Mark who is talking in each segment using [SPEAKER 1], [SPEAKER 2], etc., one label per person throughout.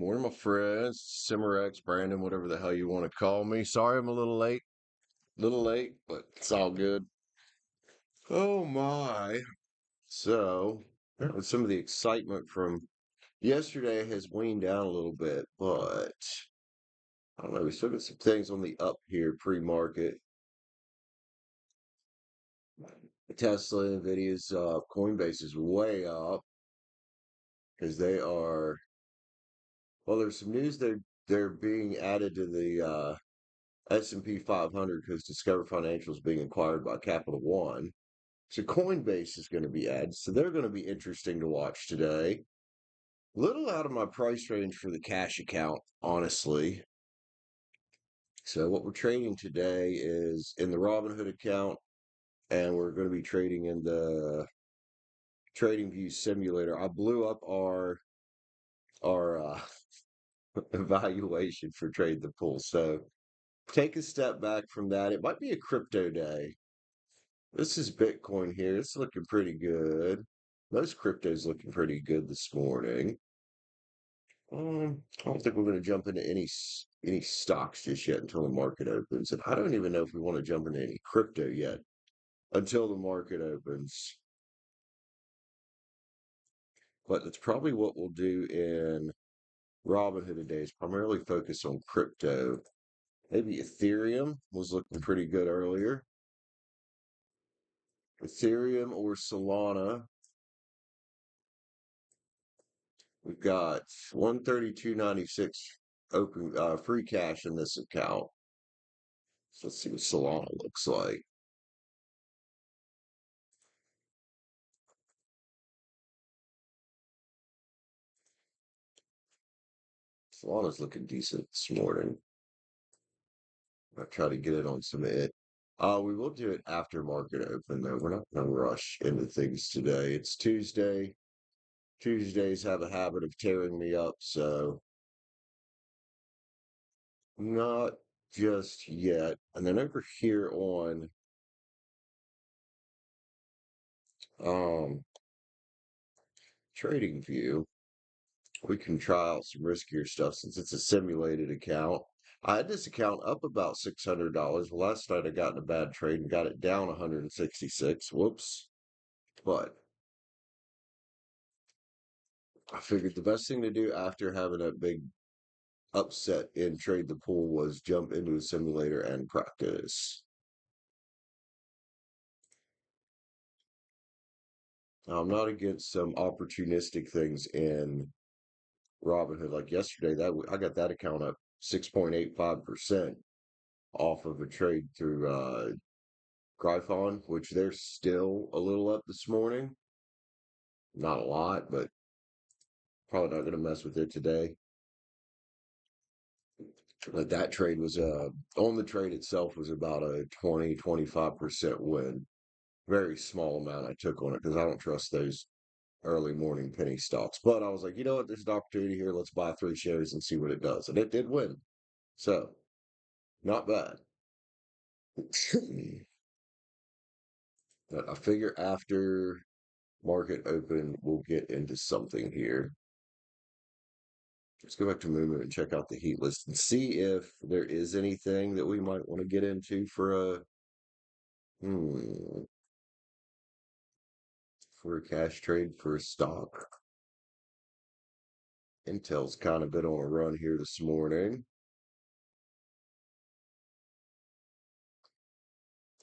[SPEAKER 1] Morning, my friends. Simmerex, Brandon, whatever the hell you want to call me. Sorry I'm a little late, but it's all good. Oh my. So, some of the excitement from yesterday has waned down a little bit, but I don't know. We still got some things on the up here pre-market. Tesla, Nvidia's, Coinbase is way up because they are, well, there's some news they're being added to the S&P 500 because Discover Financial is being acquired by Capital One. So Coinbase is going to be added. So they're going to be interesting to watch today. Little out of my price range for the cash account, honestly. So what we're trading today is in the Robinhood account, and we're going to be trading in the TradingView simulator. I blew up our evaluation for Trade the Pool. So take a step back from that. It might be a crypto day. This is Bitcoin here. It's looking pretty good. Most crypto's looking pretty good this morning. I don't think we're going to jump into any stocks just yet until the market opens. And I don't even know if we want to jump into any crypto yet until the market opens. But that's probably what we'll do in Robinhood today is primarily focus on crypto. Maybe Ethereum was looking pretty good earlier. Ethereum or Solana. We've got 132.96 open free cash in this account. So let's see what Solana looks like. Solana's looking decent this morning. I'll try to get it on some it. We will do it after market open though. We're not gonna rush into things today. It's Tuesday. Tuesdays have a habit of tearing me up, so not just yet. And then over here on um Trading View, we can try out some riskier stuff since it's a simulated account. I had this account up about $600. Well, last night I got in a bad trade and got it down 166. Whoops. But I figured the best thing to do after having a big upset in Trade the Pool was jump into a simulator and practice. Now, I'm not against some opportunistic things in Robinhood. Like yesterday, I got that account up 6.85% off of a trade through Gryphon, which they're still a little up this morning. Not a lot, but probably not going to mess with it today. Like that trade was on the trade itself was about a 20-25% win. Very small amount I took on it because I don't trust those early morning penny stocks. But I was like, you know what? There's an opportunity here. Let's buy 3 shares and see what it does. And it did win. So not bad. But I figure after market open, we'll get into something here. Let's go back to Moo and check out the heat list and see if there is anything that we might want to get into hmm, for a cash trade for a stock. Intel's kind of been on a run here this morning.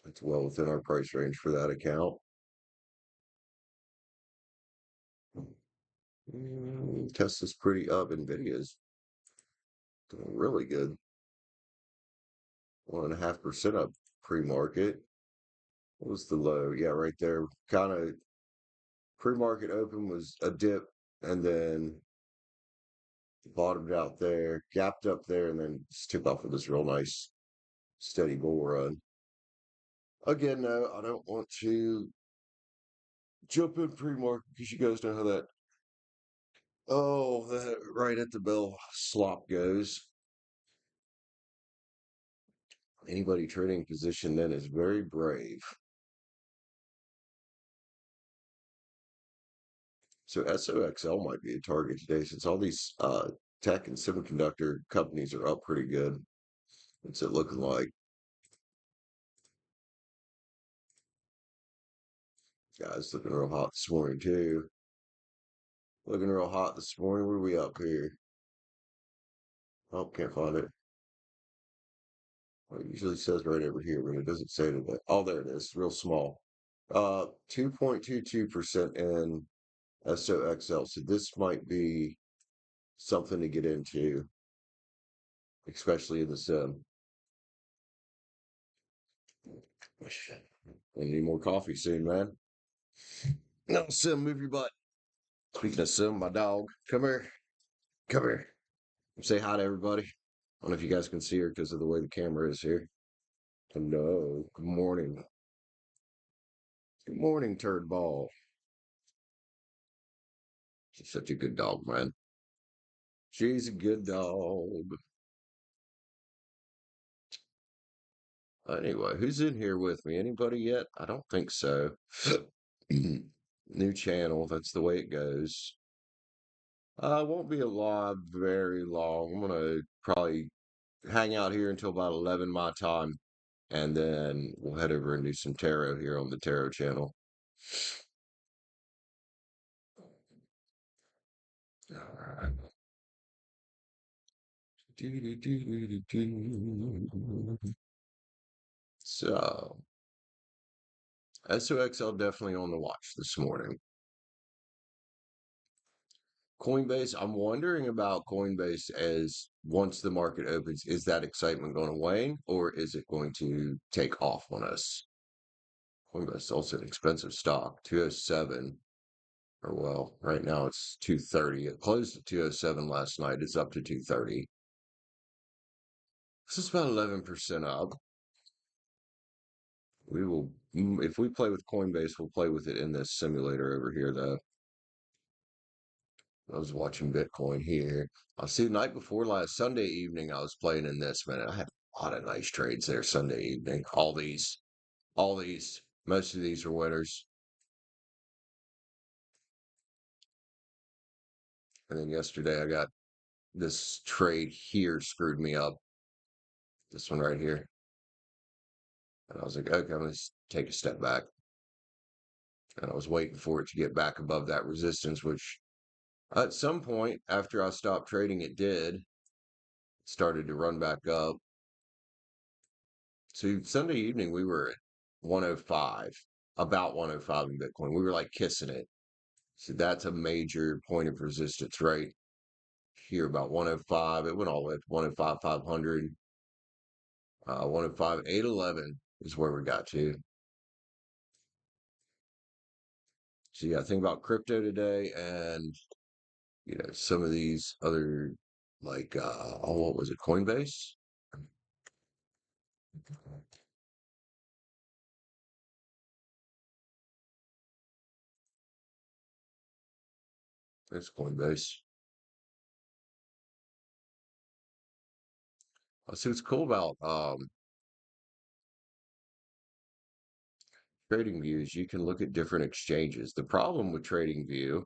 [SPEAKER 1] It's well within our price range for that account. Tesla's pretty up. Nvidia's doing really good. 1.5% up pre-market. What was the low? Yeah, right there. Kind of pre-market open was a dip and then bottomed out there, gapped up there, and then just took off with this real nice steady bull run. Again, no, I don't want to jump in pre-market because you guys know how that that right at the bell slop goes. Anybody trading position then is very brave. So SOXL might be a target today since all these Tech and semiconductor companies are up pretty good. What's it looking like? Guys, looking real hot this morning too. Looking real hot this morning. What are we up here? Oh, can't find it. Well, it usually says right over here, but it doesn't say today. Oh, there it is. Real small. 2.22% in SOXL. So this might be something to get into, especially in the sim. I need more coffee soon, man. No, sim, move your butt. Speaking of sim, my dog. Come here. Come here. Say hi to everybody. I don't know if you guys can see her because of the way the camera is here. Hello. Good morning. Good morning, turd ball. She's such a good dog, man. She's a good dog. Anyway, who's in here with me? Anybody yet? I don't think so. New channel. That's the way it goes. I won't be alive very long. I'm gonna probably hang out here until about 11 my time, and then we'll head over and do some tarot here on the tarot channel. All right. So, SOXL definitely on the watch this morning. Coinbase, I'm wondering about Coinbase as once the market opens, is that excitement going to wane or is it going to take off on us? Coinbase is also an expensive stock, 207, or well, right now it's 230. It closed at 207 last night. It's up to 230. This is about 11% up. We will, if we play with Coinbase, we'll play with it in this simulator over here, though. I was watching Bitcoin here. I see the night before last Sunday evening, I was playing in this, man. I had a lot of nice trades there Sunday evening. Most of these are winners. And then yesterday I got this trade here screwed me up. This one right here. And I was like, okay, I'm going to take a step back. And I was waiting for it to get back above that resistance, which at some point after I stopped trading, it did. It started to run back up. So Sunday evening, we were at 105, about 105 in Bitcoin. We were like kissing it. So that's a major point of resistance right here, about 105. It went all the way up to 105, 500. 105, 811 is where we got to. So yeah, think about crypto today and, some of these other, like, what was it, Coinbase? It's Coinbase. See what's cool about TradingView is you can look at different exchanges. The problem with TradingView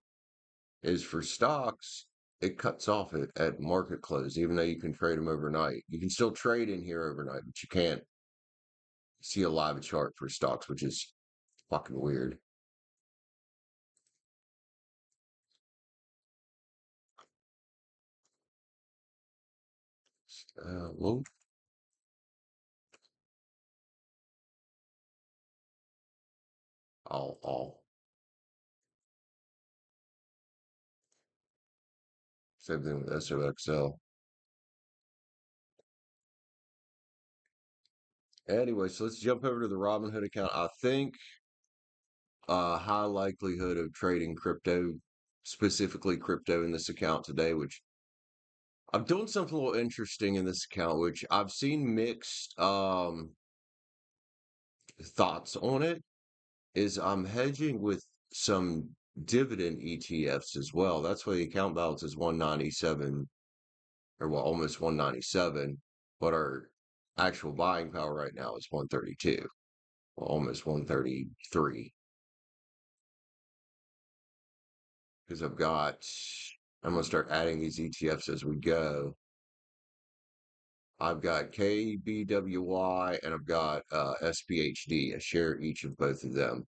[SPEAKER 1] is for stocks, it cuts off at market close, even though you can trade them overnight. You can still trade in here overnight, but you can't see a live chart for stocks, which is fucking weird. Well, I'll same thing with SOXL. Anyway, so let's jump over to the Robinhood account. I think high likelihood of trading crypto, specifically crypto in this account today, which I'm doing something a little interesting in this account, which I've seen mixed thoughts on it, is I'm hedging with some dividend ETFs as well. That's why the account balance is 197 or well, almost 197, but our actual buying power right now is 132, well, almost 133. Because I've got I'm gonna start adding these ETFs as we go. I've got KBWY and I've got SPHD. I share each of both of them,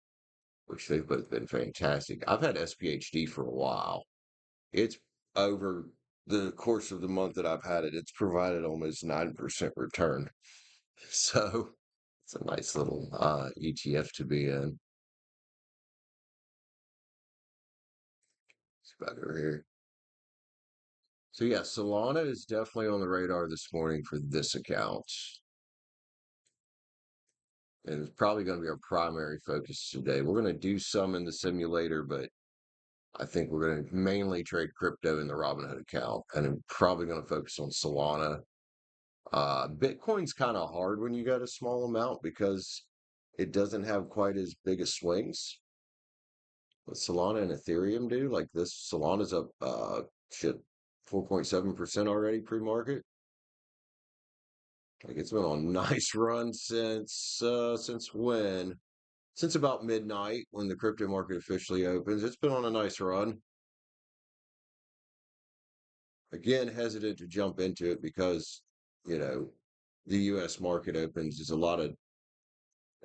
[SPEAKER 1] which they've both been fantastic. I've had SPHD for a while. It's over the course of the month that I've had it, it's provided almost 9% return. So it's a nice little ETF to be in. It's back over here. So yeah, Solana is definitely on the radar this morning for this account. And it's probably going to be our primary focus today. We're going to do some in the simulator, but I think we're going to mainly trade crypto in the Robinhood account. And I'm probably going to focus on Solana. Bitcoin's kind of hard when you got a small amount because it doesn't have quite as big as swings. What Solana and Ethereum do, like this, Solana's up shit 4.7% already pre-market. Like it's been on a nice run since when? Since about midnight when the crypto market officially opens. It's been on a nice run. Again, hesitant to jump into it because, you know, the US market opens is a lot of,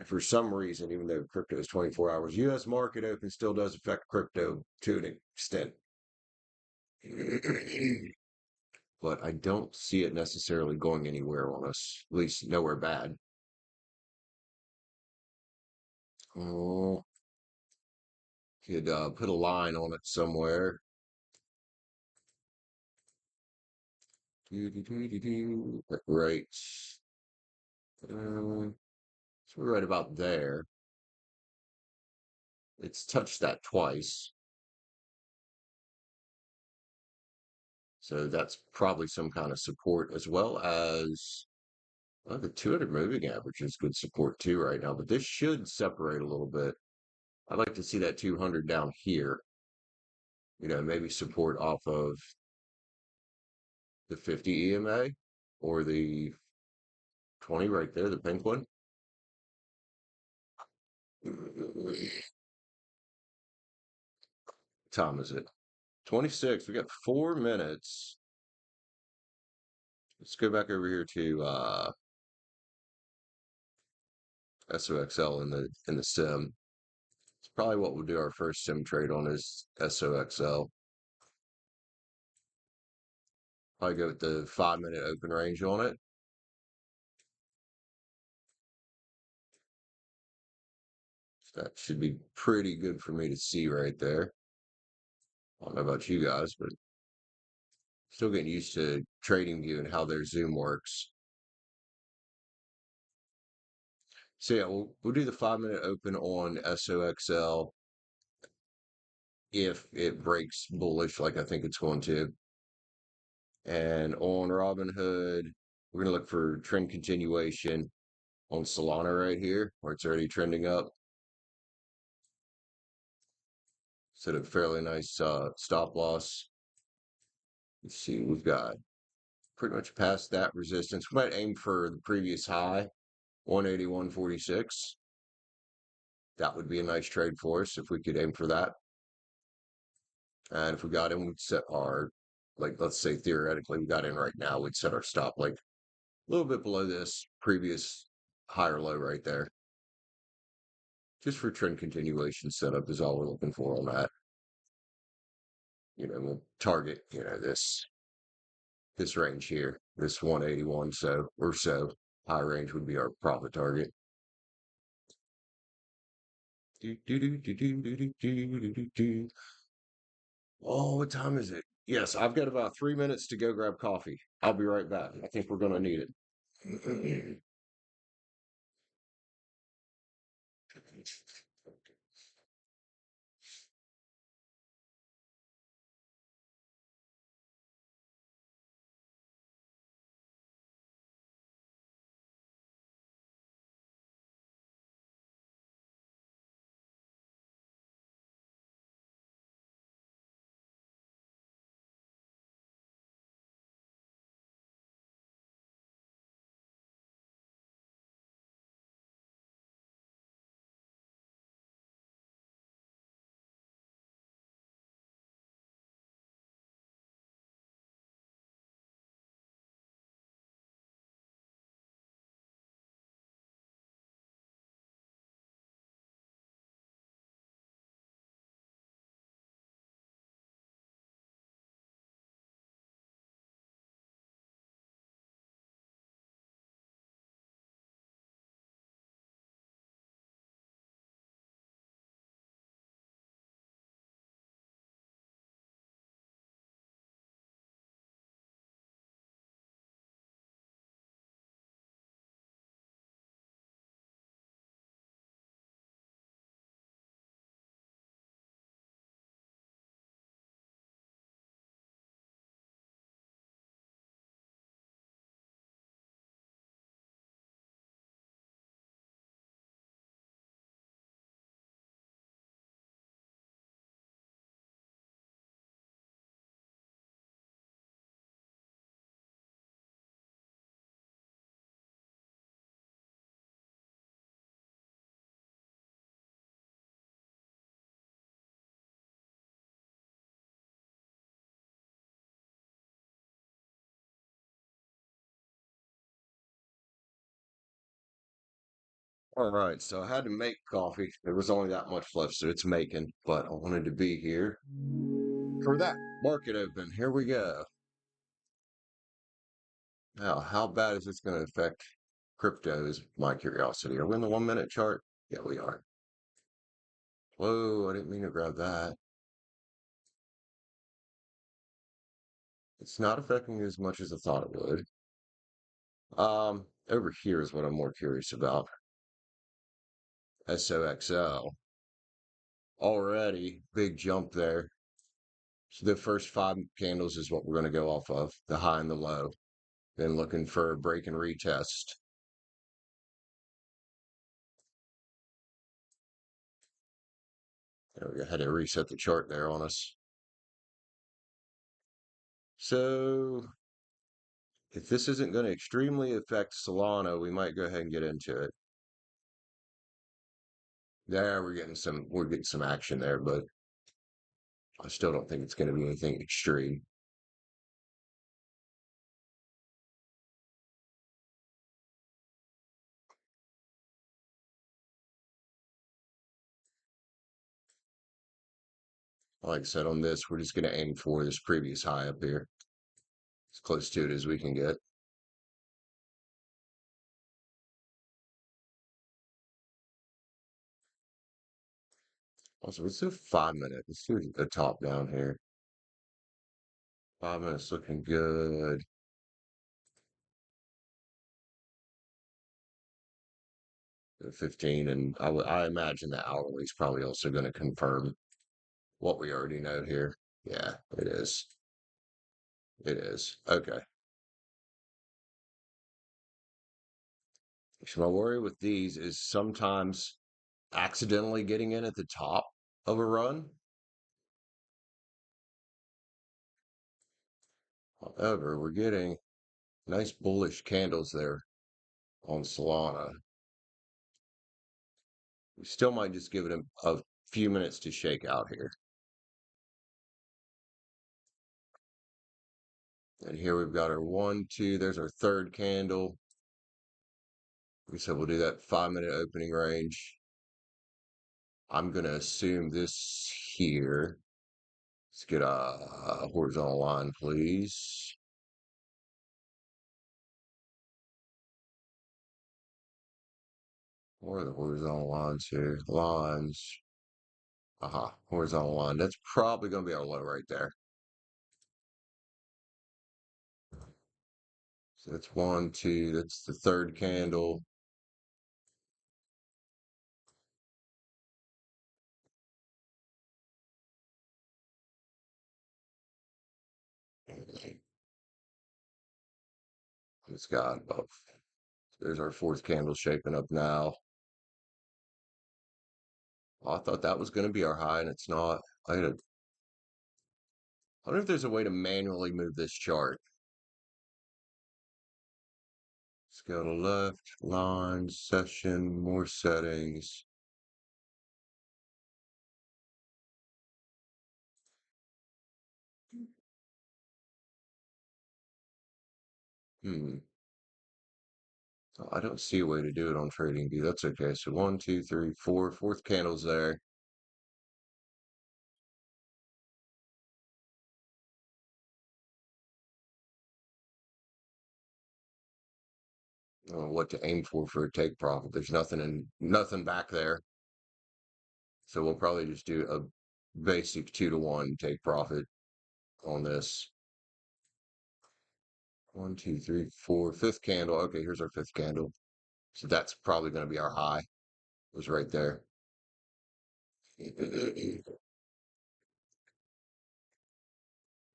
[SPEAKER 1] for some reason, even though crypto is 24 hours, US market open still does affect crypto to an extent. But I don't see it necessarily going anywhere on us, at least nowhere bad. Oh, could put a line on it somewhere. Right. So we're right about there. It's touched that twice. So that's probably some kind of support as well as well, the 200 moving average is good support too right now, but this should separate a little bit. I'd like to see that 200 down here, maybe support off of the 50 EMA or the 20 right there, the pink one. What time is it? 26. We got 4 minutes. Let's go back over here to SOXL in the sim. It's probably what we'll do our first sim trade on is SOXL. Probably go with the 5-minute open range on it. That should be pretty good for me to see right there. I don't know about you guys, but still getting used to TradingView and how their Zoom works. So yeah, we'll do the 5-minute open on SOXL if it breaks bullish like I think it's going to. And on Robinhood, we're gonna look for trend continuation on Solana right here, where it's already trending up. Set a fairly nice stop loss. Let's see, we've got pretty much past that resistance. We might aim for the previous high, 181.46. That would be a nice trade for us if we could aim for that. And if we got in, we'd set our, like, let's say theoretically we got in right now, we'd set our stop like a little bit below this previous higher low right there. Just for trend continuation setup is all we're looking for on that. We'll target, this range here, this 181 or so. High range would be our profit target. Oh, what time is it? Yes, I've got about 3 minutes to go grab coffee. I'll be right back. I think we're going to need it. All right, so I had to make coffee. There was only that much left, so it's making, but I wanted to be here for that market open. Here we go. Now, how bad is this going to affect crypto is my curiosity. Are we in the 1 minute chart? Yeah, we are. Whoa, I didn't mean to grab that. It's not affecting as much as I thought it would. Over here is what I'm more curious about. SOXL. Already big jump there. So the first five candles is what we're going to go off of, the high and the low. Then looking for a break and retest. There we go. Had to reset the chart there on us. So if this isn't going to extremely affect Solana, we might go ahead and get into it. There, we're getting some action there, but I still don't think it's going to be anything extreme. Like I said on this, we're just going to aim for this previous high up here, as close to it as we can get. Also, let's do 5 minute. Let's do the top down here. 5 minutes looking good. 15, and I imagine the hourly is probably also going to confirm what we already know here. Yeah, it is. It is. Okay. So my worry with these is sometimes accidentally getting in at the top of a run. However, we're getting nice bullish candles there on Solana. We still might just give it a few minutes to shake out here. And here we've got our 1, 2. There's our third candle. We said we'll do that 5 minute opening range. I'm going to assume this here. Let's get a horizontal line, please. Where are the horizontal lines here? Lines. Aha, horizontal line. That's probably going to be our low right there. So that's 1, 2. That's the third candle. It's got both. There's our fourth candle shaping up now. Oh, I thought that was going to be our high, and it's not. I wonder if there's a way to manually move this chart. Let's go to left, line, session, more settings. Hmm. I don't see a way to do it on TradingView. That's okay. So 1, 2, 3, 4. Fourth candle's there. What to aim for a take profit. There's nothing back there. So we'll probably just do a basic 2 to 1 take profit on this. 1, 2, 3, 4. Fifth candle. Okay, here's our fifth candle. So that's probably going to be our high. It was right there.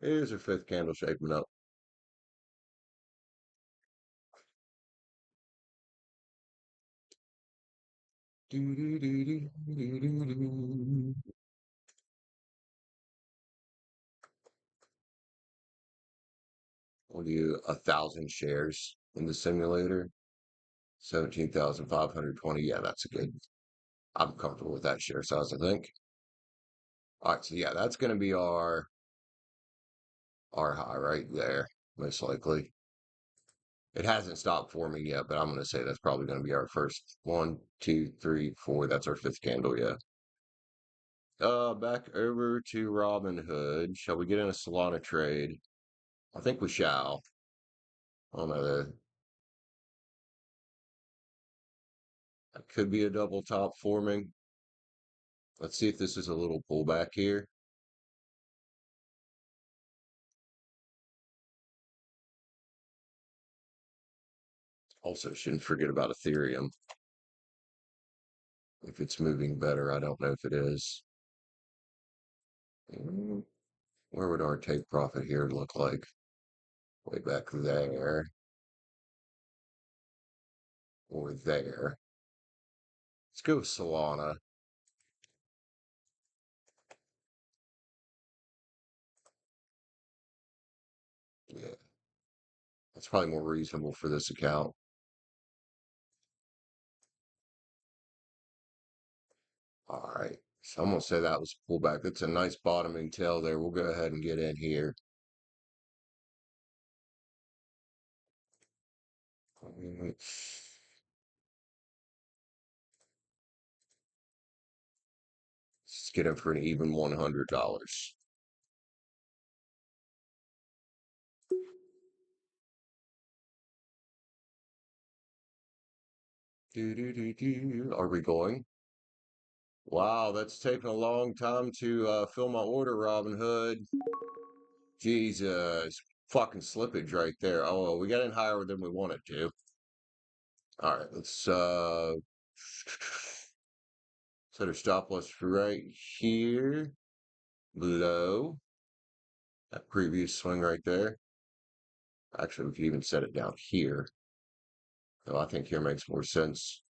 [SPEAKER 1] Here's our fifth candle shaping up. We'll do 1,000 shares in the simulator. 17,520. Yeah, that's a good. I'm comfortable with that share size, I think. All right, so yeah, that's going to be our high right there, most likely. It hasn't stopped forming yet, but I'm going to say that's probably going to be our first one, two, three, four. That's our fifth candle. Yeah. Back over to Robinhood. Shall we get in a Solana trade? I think we shall. I don't know. That could be a double top forming. Let's see if this is a little pullback here. Also, shouldn't forget about Ethereum. If it's moving better, I don't know if it is. Where would our take profit here look like? Way back there or there. Let's go with Solana. Yeah, that's probably more reasonable for this account. All right. So I'm gonna say that was a pullback. That's a nice bottoming tail there. We'll go ahead and get in here. Let's get in for an even $100. Are we going? Wow, that's taken a long time to fill my order, Robinhood. Jesus, fucking slippage right there. Oh, well, we got in higher than we wanted to. All right, let's set our stop loss right here, below that previous swing right there. Actually, we could even set it down here. So I think here makes more sense.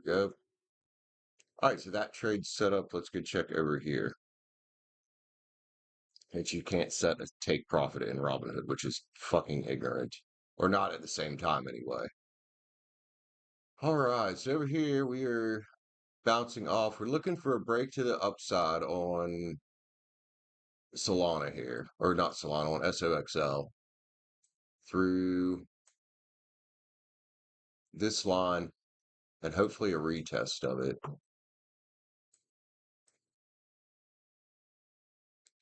[SPEAKER 1] Go. All right, so that trade's set up. Let's go check over here. That you can't set a take profit in Robinhood, which is fucking ignorant. Or not at the same time, anyway. All right, so over here we are bouncing off. We're looking for a break to the upside on Solana here, or not Solana, on SOXL through this line and hopefully a retest of it.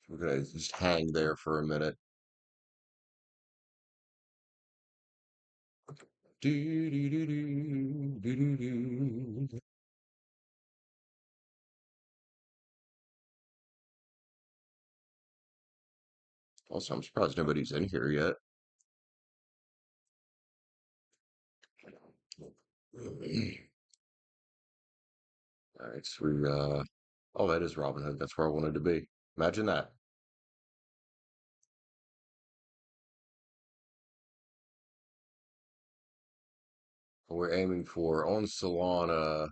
[SPEAKER 1] We're going to just hang there for a minute. Also, I'm surprised nobody's in here yet. All right, so oh, that is Robinhood. That's where I wanted to be. Imagine that. We're aiming for on Solana.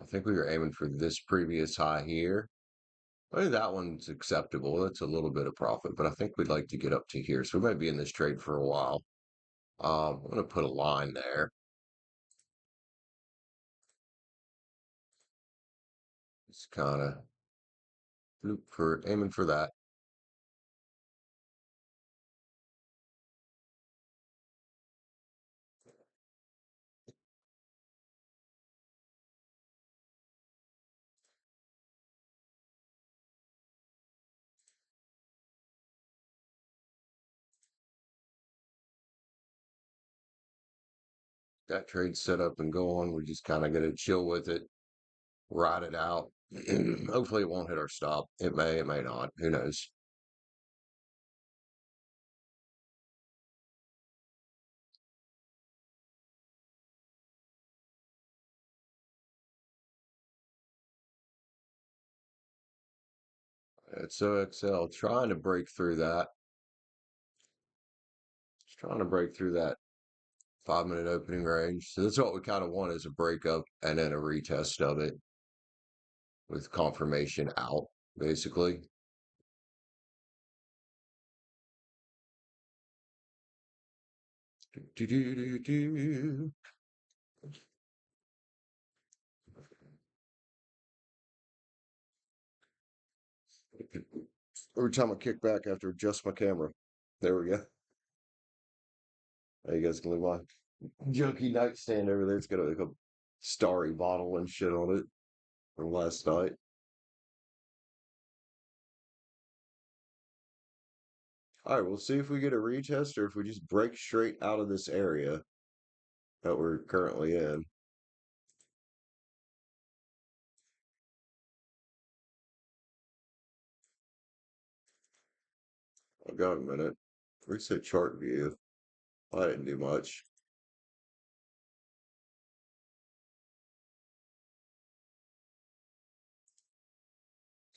[SPEAKER 1] I think we were aiming for this previous high here. I think that one's acceptable. That's a little bit of profit, but I think we'd like to get up to here. So we might be in this trade for a while. I'm going to put a line there. It's kind of for aiming for that. That trade set up and going. We're just kind of going to chill with it, ride it out. Hopefully it won't hit our stop. It may not. Who knows? It's OXL trying to break through that. It's trying to break through that 5 minute opening range. So that's what we kind of want is a breakup and then a retest of it with confirmation out, basically. Do, do, do, do. Every time I kick back, I have to adjust my camera. There we go. Now you guys can leave my junky nightstand over there. It's got like a starry bottle and shit on it from last night. All right, we'll see if we get a retest or if we just break straight out of this area that we're currently in. I've got a minute. Reset chart view. I didn't do much.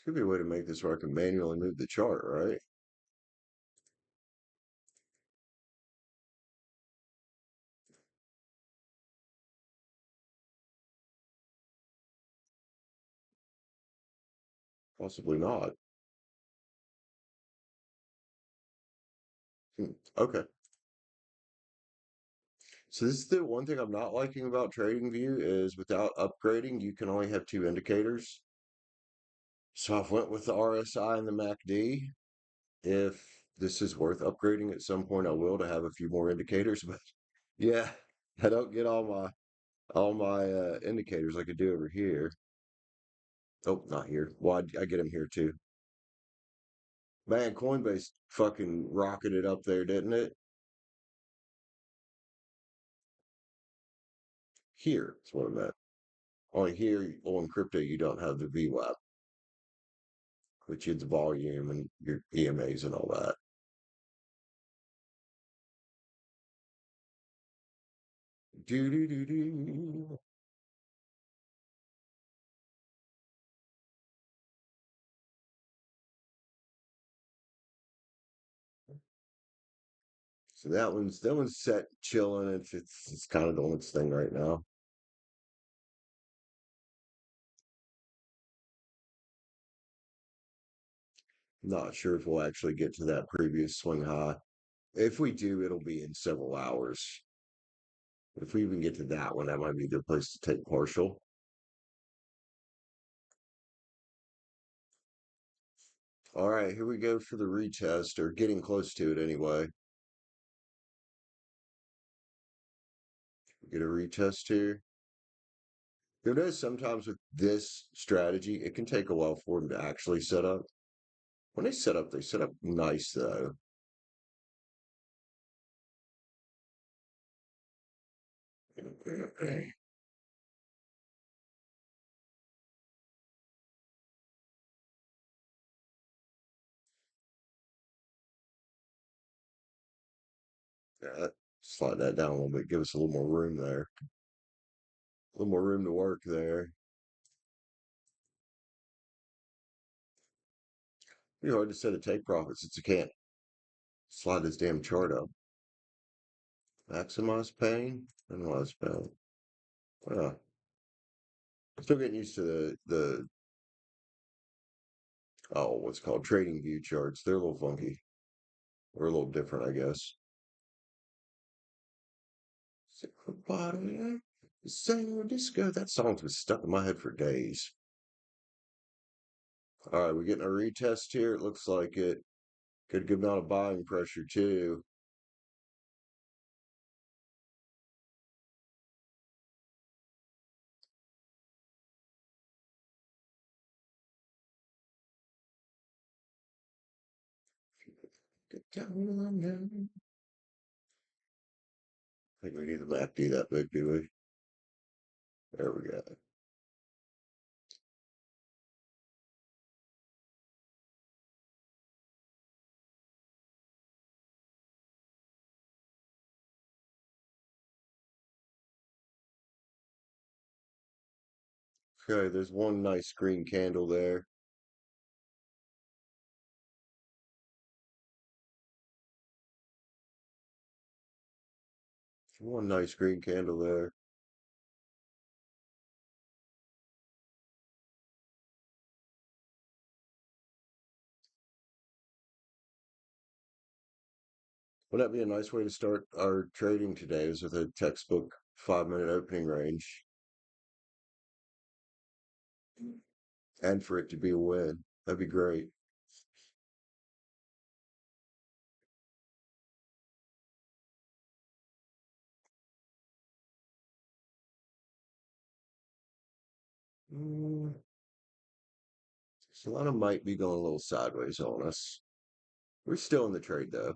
[SPEAKER 1] Could be a way to make this where I can manually move the chart, right? Possibly not. Okay. So this is the one thing I'm not liking about TradingView is without upgrading, you can only have two indicators. So I've went with the RSI and the MACD. If this is worth upgrading at some point, I will to have a few more indicators. But yeah, I don't get all my indicators like I do over here. Oh, not here. Well, I get them here too. Man, Coinbase fucking rocketed up there, didn't it? Here, that's what I meant. Only here on crypto, you don't have the VWAP, which is volume and your EMAs and all that. Do do do do. So that one's set chilling. It's kind of doing its thing right now. Not sure if we'll actually get to that previous swing high. If we do, it'll be in several hours. If we even get to that one, that might be a good place to take partial. All right, here we go for the retest, or getting close to it anyway. Get a retest here. There does sometimes with this strategy, it can take a while for them to actually set up. When they set up nice though. Yeah, slide that down a little bit, give us a little more room there. A little more room to work there. Pretty hard to set a take profit since you can't slide this damn chart up. Maximize pain, minimize pain. Yeah. Still getting used to the what's called trading view charts. They're a little funky. Or a little different, I guess. San Disco. That song's been stuck in my head for days. All right, we're getting a retest here. It looks like it. Good amount of buying pressure too. I think we need the map to be that big, do we? There we go. Okay, there's one nice green candle there. One nice green candle there. Would that be a nice way to start our trading today? Is with a textbook 5 minute opening range and for it to be a win. That'd be great. Mm, Solana might be going a little sideways on us. We're still in the trade though.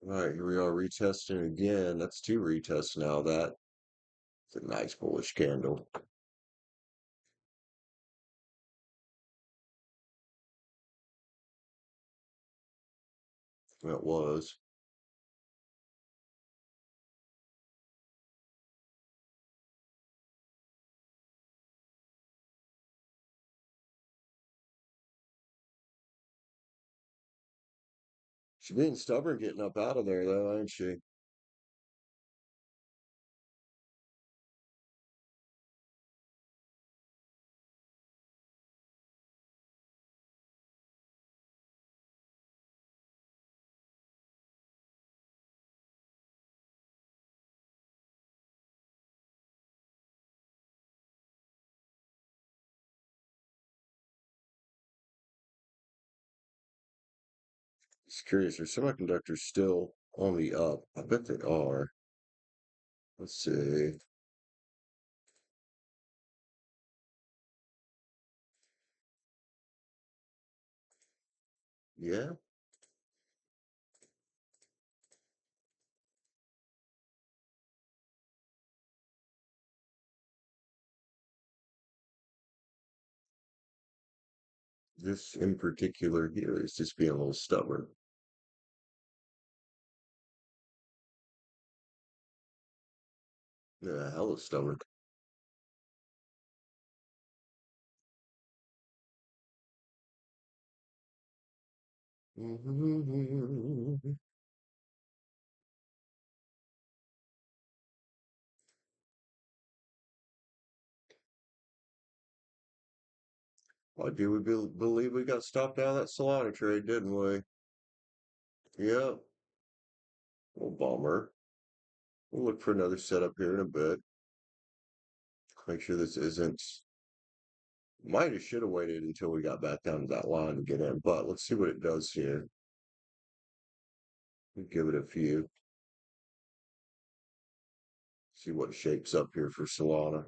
[SPEAKER 1] All right, here we are retesting again. That's two retests now. That's a nice bullish candle. It was. She's being stubborn getting up out of there though, ain't she? Just curious, are semiconductors still on the up? I bet they are. Let's see. Yeah, this in particular here is just being a little stubborn. Yeah, hella stubborn. Why do we believe we got stopped out of that Solana trade, didn't we? Yep. Well, bummer. We'll look for another setup here in a bit. Make sure this isn't. Might have should have waited until we got back down to that line to get in, but let's see what it does here. We'll give it a few. See what shapes up here for Solana.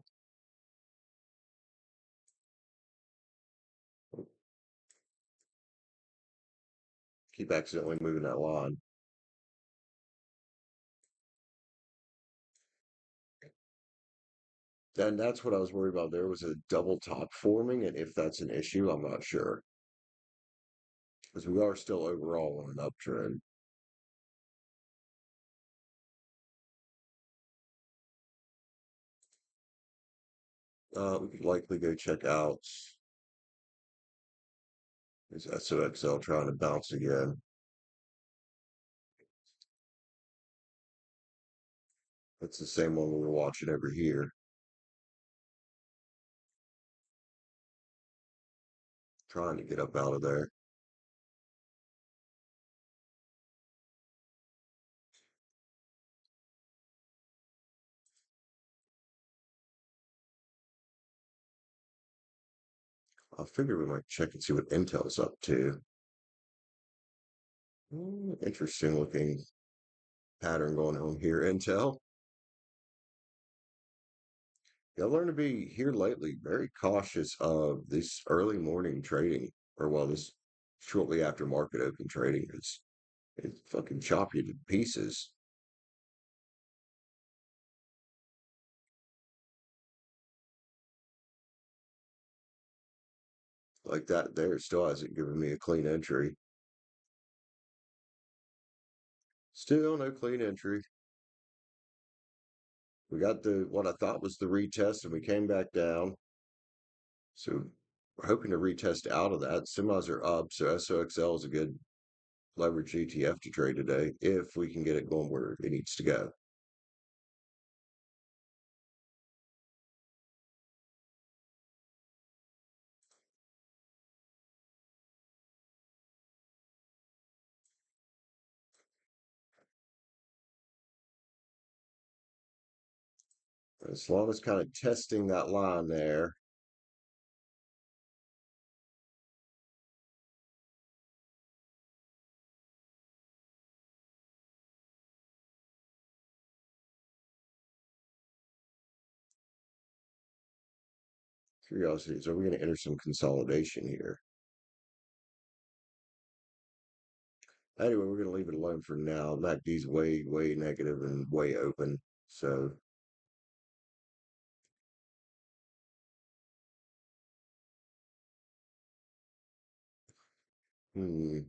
[SPEAKER 1] Keep accidentally moving that line. And that's what I was worried about. There was a double top forming, and if that's an issue, I'm not sure. Because we are still overall on an uptrend. We could likely go check out is SOXL trying to bounce again. That's the same one we were watching over here. Trying to get up out of there. I figure we might check and see what Intel's up to. Interesting looking pattern going on here, Intel. Yeah, I've learned to be here lately very cautious of this early morning trading, or well, this shortly after market open trading is it's fucking chop you to pieces like that. There still hasn't given me a clean entry. Still no clean entry. We got the what I thought was the retest, and we came back down. So we're hoping to retest out of that. Semis are up, so SOXL is a good leverage ETF to trade today if we can get it going where it needs to go. As long as kind of testing that line there. Curiosity is, are we going to enter some consolidation here? Anyway, we're going to leave it alone for now. MACD's way, way negative and way open. So, hmm.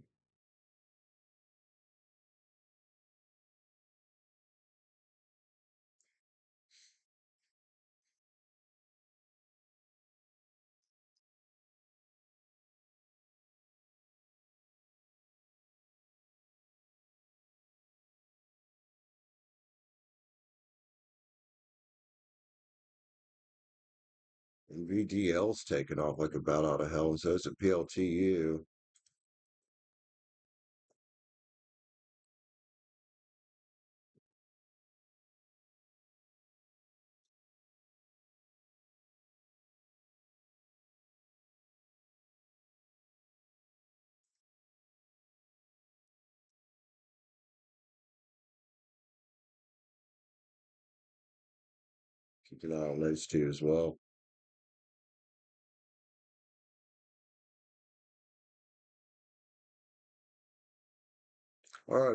[SPEAKER 1] And VDL's taken off like a bat out of hell, and so is a PLTU. Keep an eye on those two as well. All right,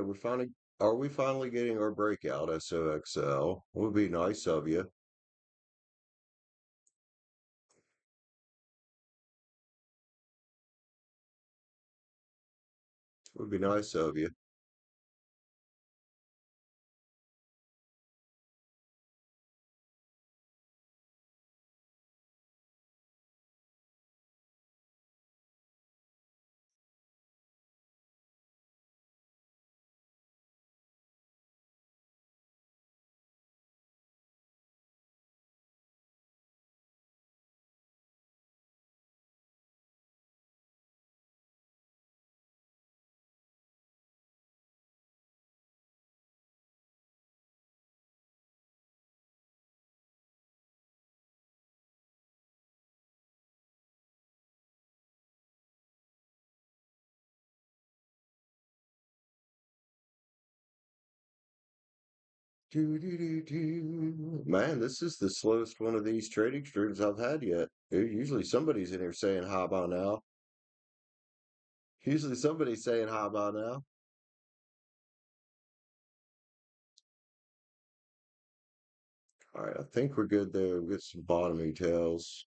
[SPEAKER 1] are we finally getting our breakout SOXL? Would be nice of you. Would be nice of you. Do, do, do, do. Man, this is the slowest one of these trading streams I've had yet. Usually somebody's in here saying hi by now. Usually somebody's saying hi by now. All right, I think we're good there. We'll get some bottoming tails.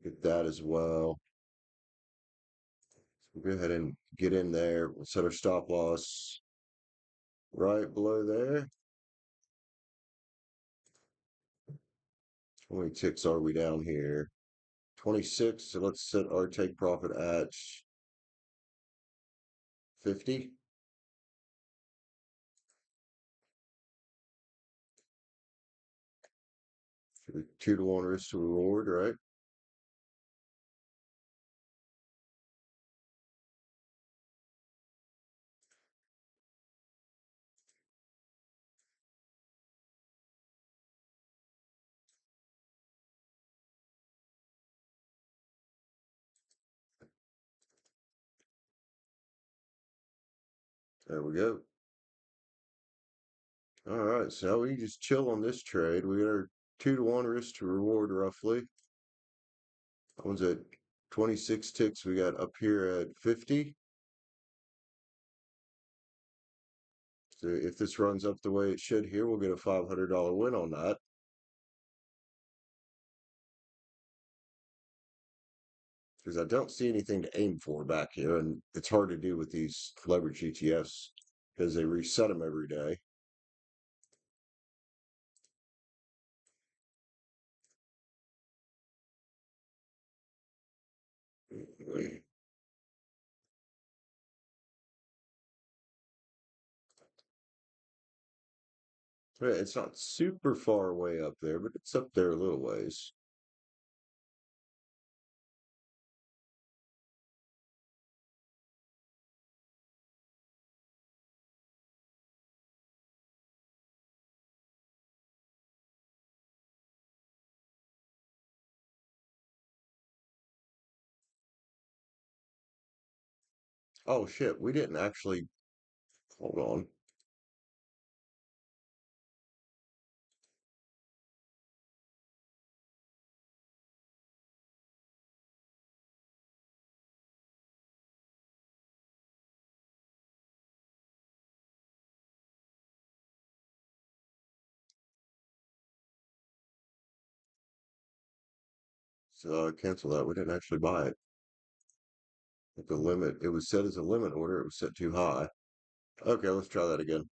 [SPEAKER 1] Get that as well. So we'll go ahead and get in there. We'll set our stop loss right below there. How many ticks are we down here? 26. So let's set our take profit at 50. 2 to 1 risk to reward, right? There we go. All right, so we just chill on this trade. We got our 2 to 1 risk to reward roughly. That one's at 26 ticks. We got up here at 50. So if this runs up the way it should here, we'll get a $500 win on that. Because I don't see anything to aim for back here, and it's hard to do with these leverage ETFs because they reset them every day. Yeah, it's not super far away up there, but it's up there a little ways. Oh shit, we didn't actually hold on. So cancel that. We didn't actually buy it. The limit, it was set as a limit order. It was set too high. Okay, let's try that again.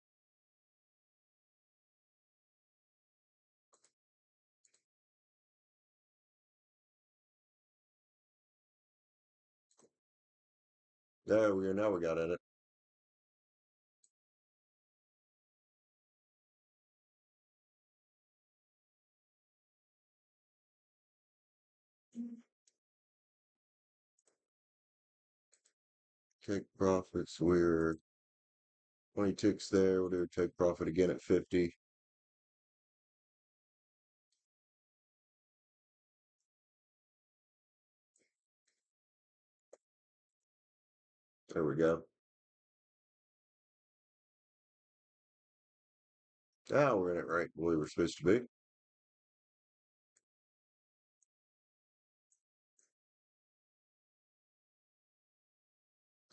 [SPEAKER 1] There we are. Now we got in it. Take profits. We're 20 ticks there. We'll do take profit again at 50. There we go. Now we're in it right where we were supposed to be.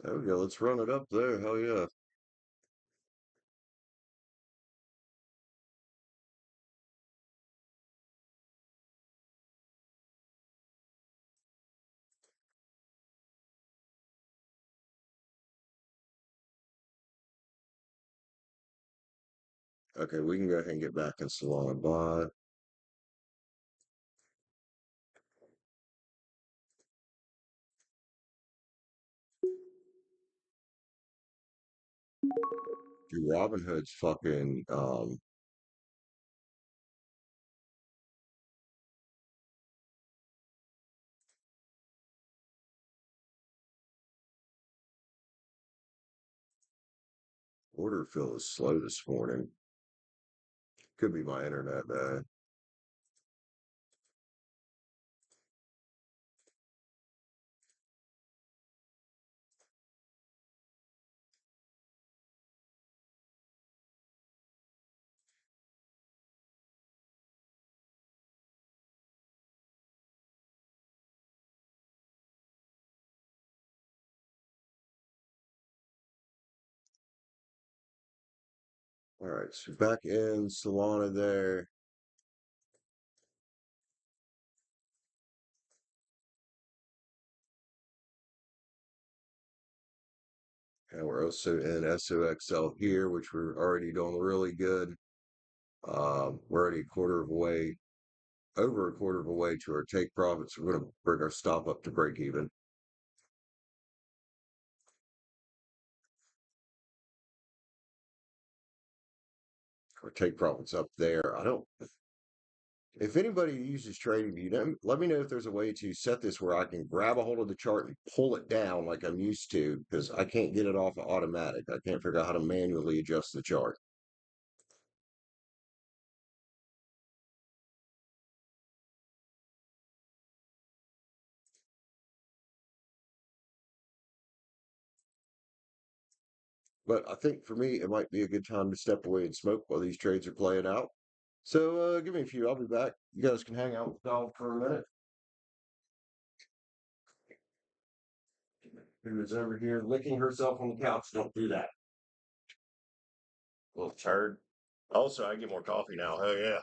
[SPEAKER 1] There we go. Let's run it up there. Hell yeah. Okay, we can go ahead and get back in Salon Buy. Dude, Robinhood's fucking order fill is slow this morning. Could be my internet, man. All right, so back in Solana there. And we're also in SOXL here, which we're already doing really good. We're already a quarter of a way, over a quarter of a way to our take profits. We're going to bring our stop up to break even. Our take profits up there. I don't, if anybody uses TradingView, let me know if there's a way to set this where I can grab a hold of the chart and pull it down like I'm used to, because I can't get it off of automatic. I can't figure out how to manually adjust the chart. But I think for me, it might be a good time to step away and smoke while these trades are playing out. So give me a few. I'll be back. You guys can hang out with the dog for a minute. Who is over here licking herself on the couch? Don't do that. Little turd. Also, I get more coffee now. Hell yeah.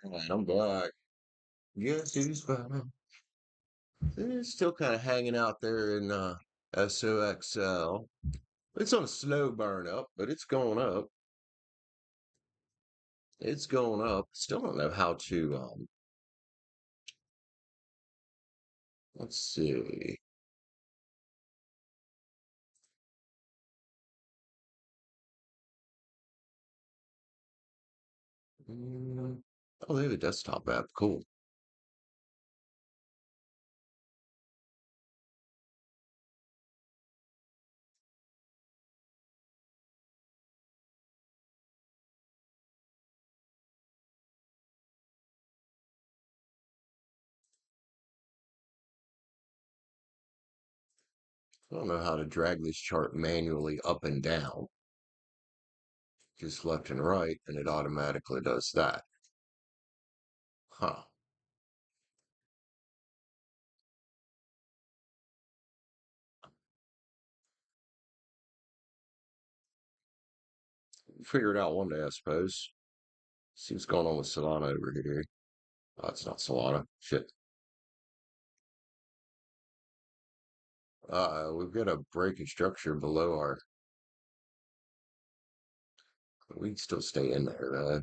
[SPEAKER 1] And I'm back. Guess who's back? It's still kind of hanging out there in SOXL. It's on a slow burn up, but it's going up. It's going up. Still don't know how to let's see. Mm, Oh, they have a desktop app. Cool. I don't know how to drag this chart manually up and down, just left and right, and it automatically does that. Huh. Figure it out one day, I suppose. See what's going on with Solana over here. Oh, it's not Solana. Shit. We've got a break in structure below our. We can still stay in there, though.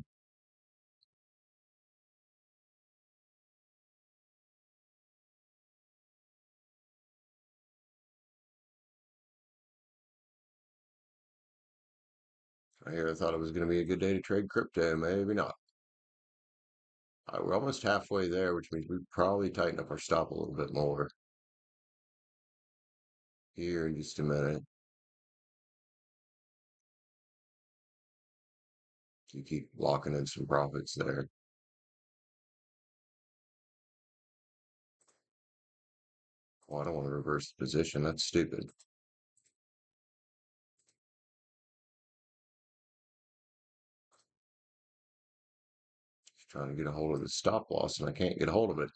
[SPEAKER 1] I thought it was going to be a good day to trade crypto. Maybe not. We're almost halfway there, which means we probably tighten up our stop a little bit more here in just a minute. You keep locking in some profits there. Oh, I don't want to reverse the position. That's stupid. Just trying to get a hold of the stop loss, and I can't get a hold of it.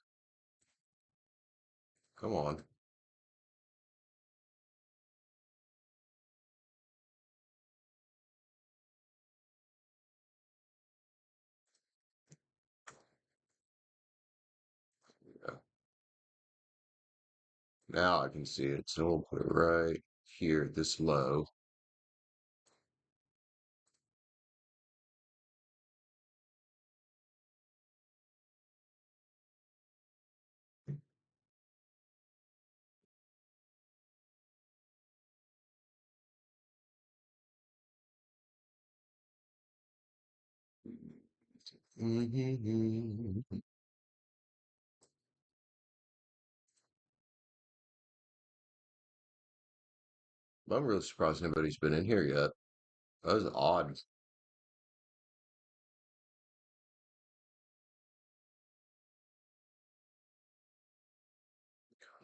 [SPEAKER 1] Come on. Yeah. Now I can see it. So we'll put it right here at this low. I'm really surprised nobody's been in here yet. That was odd.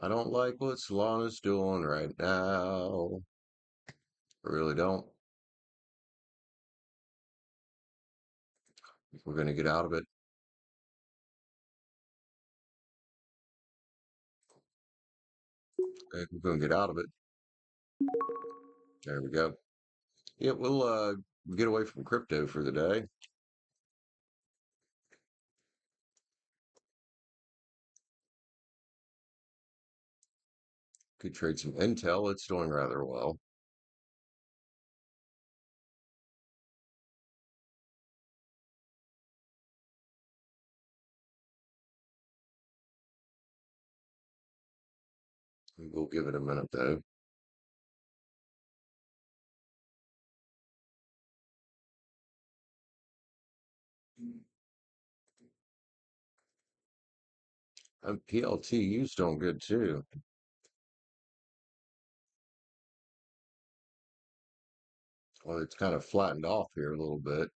[SPEAKER 1] I don't like what Solana's doing right now. I really don't. If we're going to get out of it, if we're going to get out of it. There we go. Yeah, we'll get away from crypto for the day. Could trade some Intel. It's doing rather well. We'll give it a minute though. And PLTU's doing good too. Well, it's kind of flattened off here a little bit.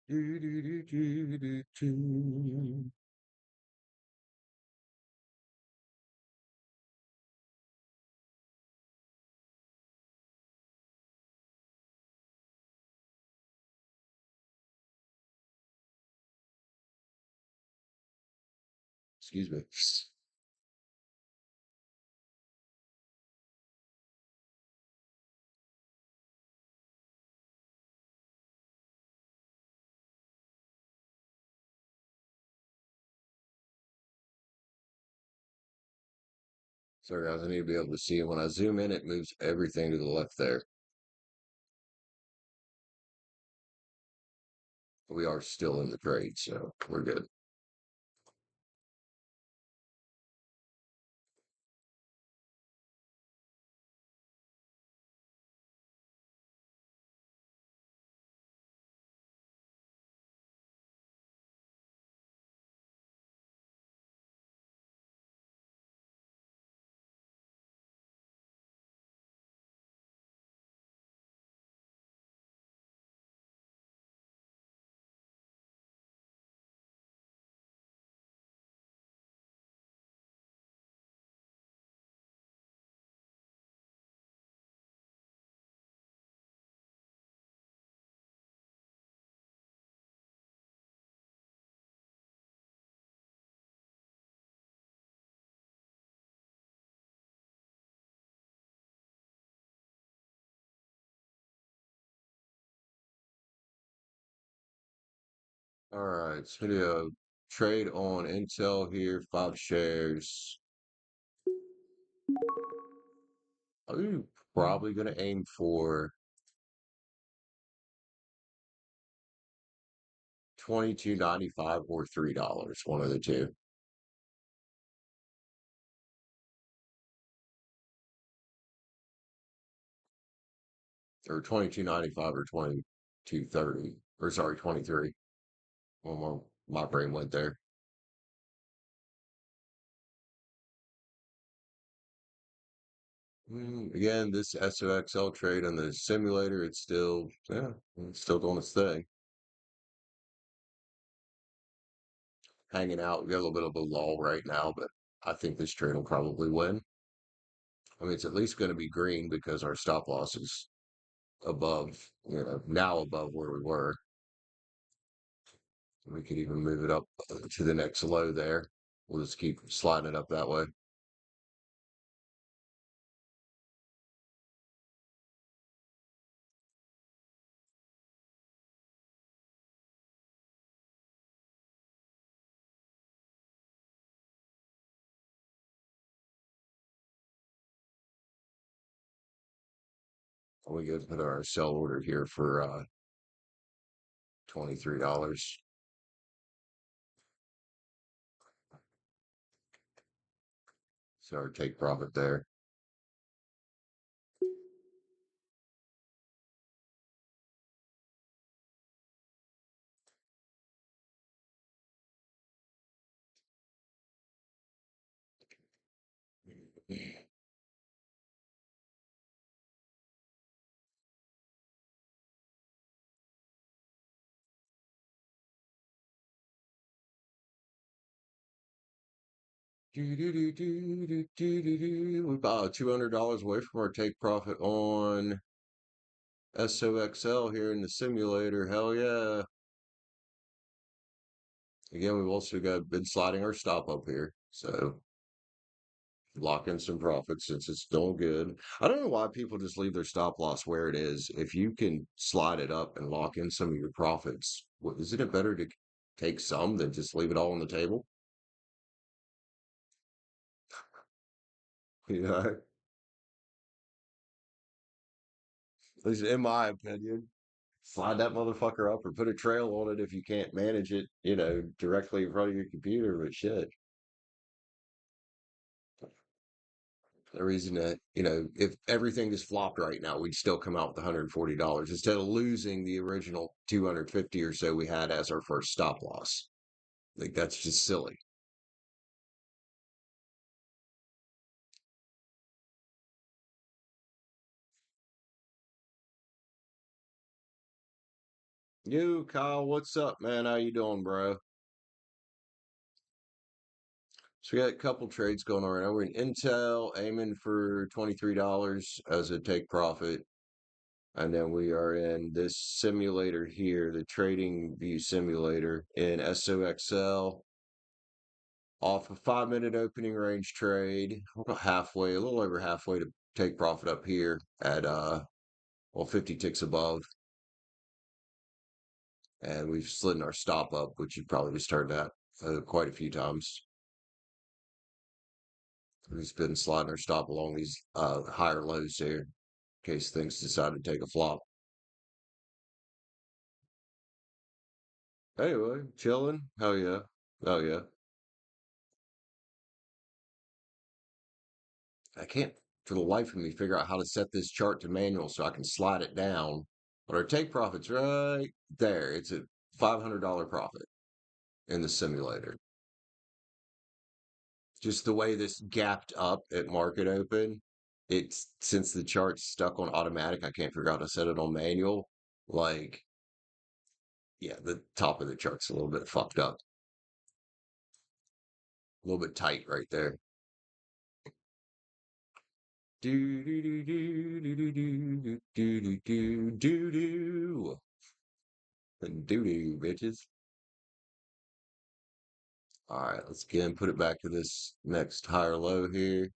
[SPEAKER 1] Do, do, do, do, do, do. Excuse me. Sorry, guys, I need to be able to see it. When I zoom in, it moves everything to the left there. But we are still in the trade, so we're good. All right, so video trade on Intel here, 5 shares. I'm probably going to aim for 22.95 or $3, one of the two, or 22.95 or 22.30, or sorry, 23. Well, my brain went there. Again, this SOXL trade on the simulator, it's still, yeah, it's still doing its thing. Hanging out. We got a little bit of a lull right now, but I think this trade will probably win. I mean, it's at least going to be green because our stop loss is above, now above where we were. We could even move it up to the next low there. We'll just keep sliding it up that way. We could put our sell order here for $23. So our take profit there. We're about $200 away from our take profit on SOXL here in the simulator. Hell yeah. Again, we've also been sliding our stop up here. So lock in some profits since it's doing good. I don't know why people just leave their stop loss where it is. If you can slide it up and lock in some of your profits, isn't it better to take some than just leave it all on the table? You know, at least in my opinion, slide that motherfucker up or put a trail on it if you can't manage it, directly in front of your computer. But shit, the reason that, if everything just flopped right now, we'd still come out with $140 instead of losing the original 250 or so we had as our first stop loss. Like that's just silly. You, Kyle, what's up, man? How you doing, bro? So we got a couple trades going on right now. We're in Intel, aiming for $23 as a take profit. And then we are in this simulator here, the Trading View Simulator in SOXL off a 5 minute opening range trade. We're about halfway, a little over halfway to take profit up here at 50 ticks above. And we've slid our stop up, which you've probably just heard that quite a few times. We've been sliding our stop along these higher lows here in case things decide to take a flop. Anyway, chilling. Hell yeah. Oh yeah. I can't for the life of me figure out how to set this chart to manual so I can slide it down. But our take profit's right there. It's a $500 profit in the simulator. Just the way this gapped up at market open, it's since the chart's stuck on automatic, I can't figure out how to set it on manual. Like, yeah, the top of the chart's a little bit fucked up. A little bit tight right there. Do do do do do do do do do do do do do do bitches. All right, let's again put it back to this next higher low here.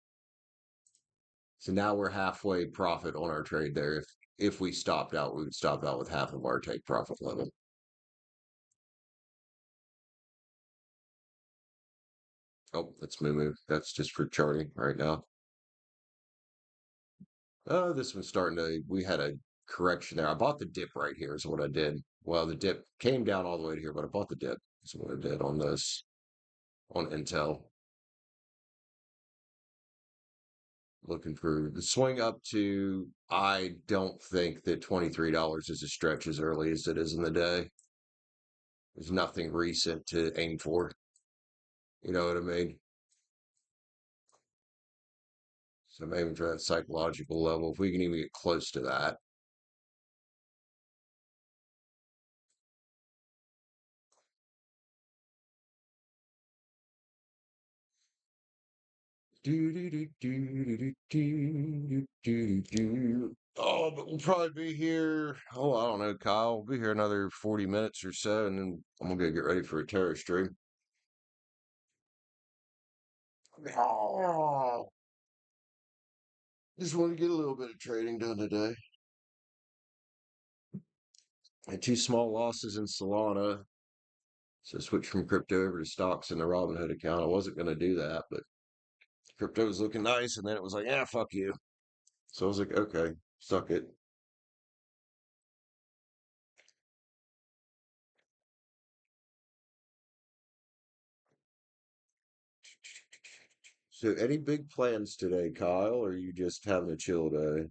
[SPEAKER 1] So now we're halfway profit on our trade there. If we stopped out, we would stop out with half of our take profit limit. Oh, that's Moo. That's just for charting right now. Oh, this one's starting to. We had a correction there. I bought the dip right here. Is what I did. Well, the dip came down all the way to here, but I bought the dip. Is what I did on this on Intel. Looking for the swing up to. I don't think that $23 is a stretch as early as it is in the day. There's nothing recent to aim for. You know what I mean? So maybe for that psychological level, if we can even get close to that. Do, do, do, do, do, do, do, do, do. Oh, but we'll probably be here. Oh, I don't know, Kyle. We'll be here another 40 minutes or so, and then I'm gonna go get ready for a terror stream. Oh, just want to get a little bit of trading done today. Had two small losses in Solana, so I switched from crypto over to stocks in the Robinhood account. I wasn't gonna do that, but crypto was looking nice, and then it was like, yeah, fuck you. So I was like, okay, suck it. So, any big plans today, Kyle, or are you just having a chill day?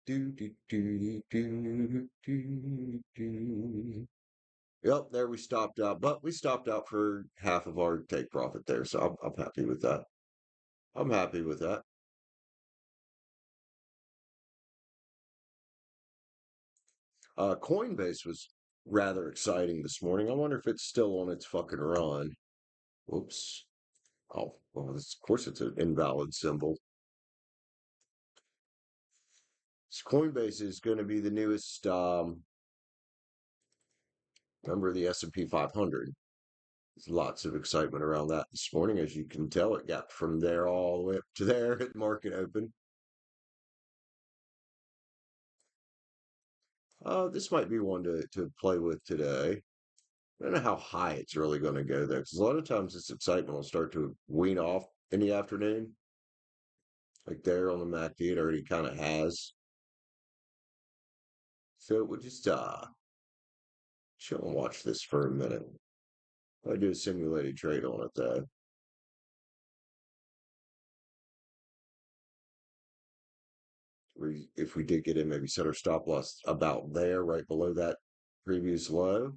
[SPEAKER 1] Do, do, do, do, do, do. Yep, there we stopped out, but we stopped out for half of our take profit there, so I'm happy with that. I'm happy with that. Coinbase was rather exciting this morning. I wonder if it's still on its fucking run. Whoops. Oh, well, of course it's an invalid symbol. So Coinbase is going to be the newest member of the S&P 500. There's lots of excitement around that this morning. As you can tell, it got from there all the way up to there at market open. This might be one to play with today. I don't know how high it's really going to go there, because a lot of times this excitement will start to wean off in the afternoon. Like there on the MACD, it already kind of has. So we'll just chill and watch this for a minute. I do a simulated trade on it though. If we did get in, maybe set our stop loss about there, right below that previous low.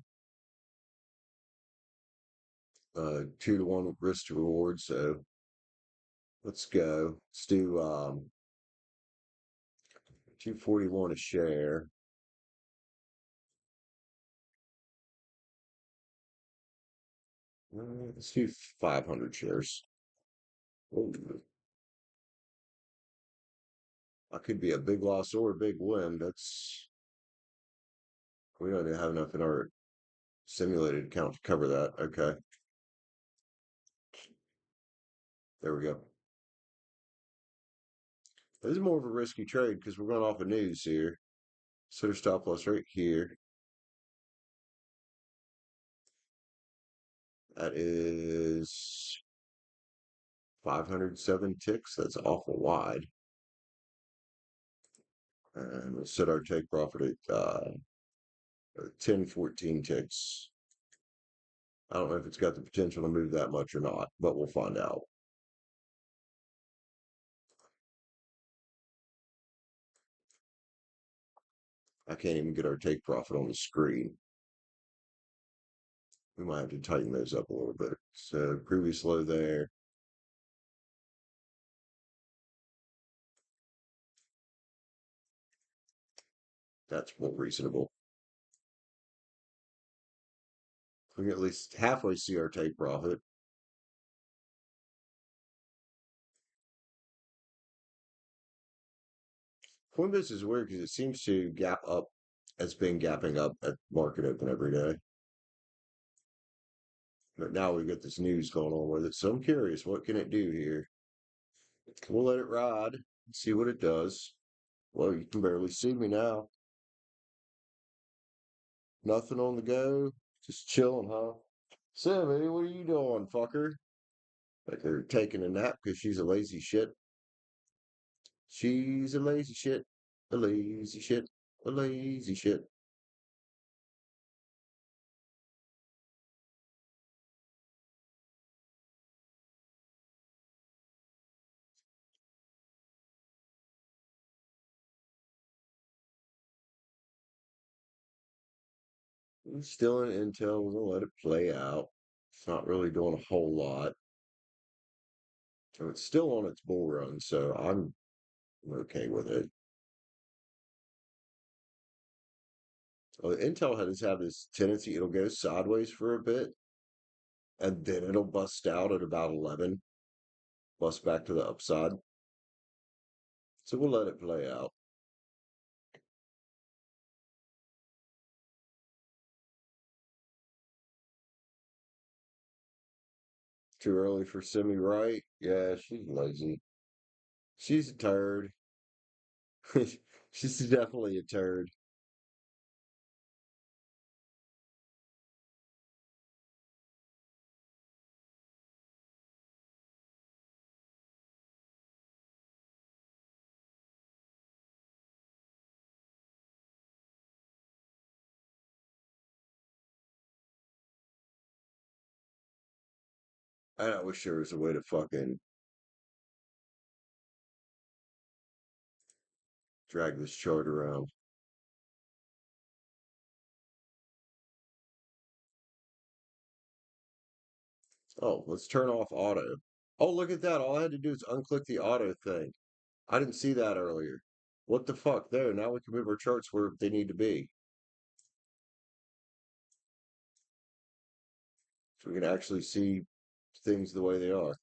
[SPEAKER 1] 2 to 1 risk to reward. So Let's go. Let's do 241 a share. Let's do 500 shares. Ooh, I could be a big loss or a big win. That's we don't even have enough in our simulated account to cover that. Okay, there we go. This is more of a risky trade because we're going off of news here. Set our stop loss right here. That is 507 ticks. That's awful wide. And we'll set our take profit at 10, 14 ticks. I don't know if it's got the potential to move that much or not, but we'll find out. I can't even get our take profit on the screen. We might have to tighten those up a little bit. So previous low there. That's more reasonable. We can at least halfway see our take profit. Coinbase is weird because it seems to gap up. It's been gapping up at market open every day. But now we've got this news going on with it. So I'm curious, what can it do here? We'll let it ride and see what it does. Well, you can barely see me now. Nothing on the go. Just chilling, huh? Sammy, what are you doing, fucker? Like they're taking a nap because she's a lazy shit. She's a lazy shit. A lazy shit. A lazy shit. I'm still in Intel. We're gonna let it play out. It's not really doing a whole lot. So it's still on its bull run, so I'm okay with it. Intel has had this tendency, it'll go sideways for a bit, and then it'll bust out at about 11, bust back to the upside. So we'll let it play out. Too early for Semi, right? Yeah, she's lazy. She's a turd. She's definitely a turd. I wish there was a way to fucking drag this chart around. Oh, let's turn off auto. Oh, look at that. All I had to do is unclick the auto thing. I didn't see that earlier. What the fuck? There, now we can move our charts where they need to be. So we can actually see things the way they are.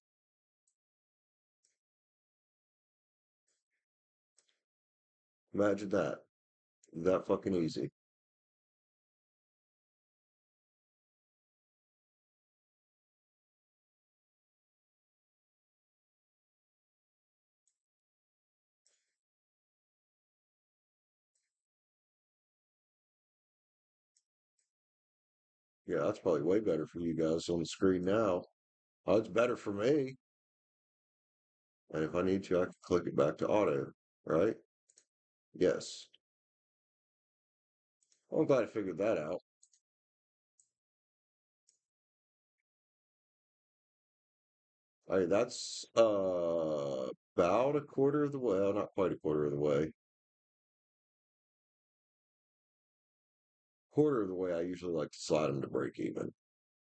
[SPEAKER 1] Imagine that. That fucking easy. Yeah, that's probably way better for you guys on the screen now. Oh, it's better for me. And if I need to, I can click it back to auto, right? Yes. Well, I'm glad I figured that out. All right, that's about a quarter of the way. Well, not quite a quarter of the way. Quarter of the way, I usually like to slide them to break even,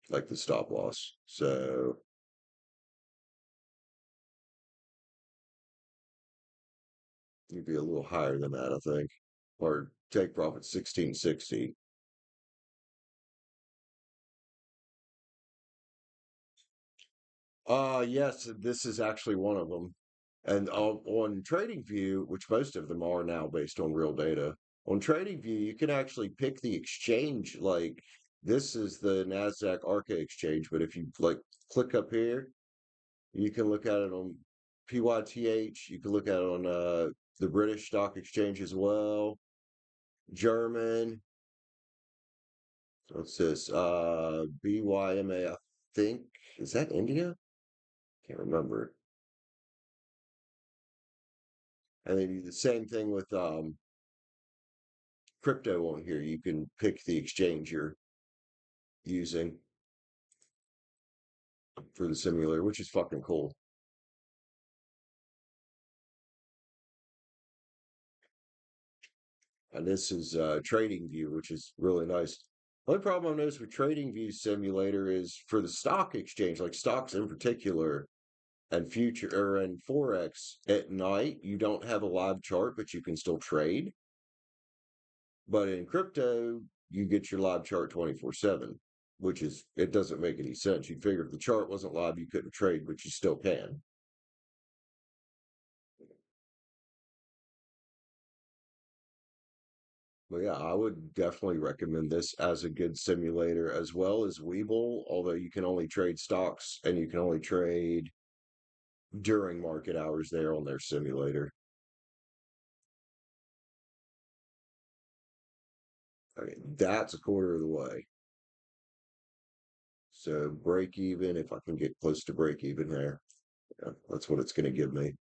[SPEAKER 1] like the stop loss. So You'd be a little higher than that, I think. Or take profit 1660. Yes, this is actually one of them. And on TradingView, which most of them are now based on real data, on TradingView, you can actually pick the exchange. Like this is the NASDAQ Arca exchange, but if you like click up here, you can look at it on PYTH. You can look at it on the British Stock Exchange as well. German. What's this? BYMA, I think. Is that India? Can't remember. And then the same thing with crypto on here. You can pick the exchange you're using for the simulator, which is fucking cool. And this is Trading View, which is really nice. The only problem I've noticed with Trading View simulator is for the stock exchange, like stocks in particular, and future or and forex at night, you don't have a live chart, but you can still trade. But in crypto, you get your live chart 24/7, which is it doesn't make any sense. You'd figure if the chart wasn't live, you couldn't trade, but you still can. But yeah, I would definitely recommend this as a good simulator as well as Webull, although you can only trade stocks and you can only trade during market hours there on their simulator. Okay, that's a quarter of the way. So break even, if I can get close to break even there, yeah, that's what it's going to give me.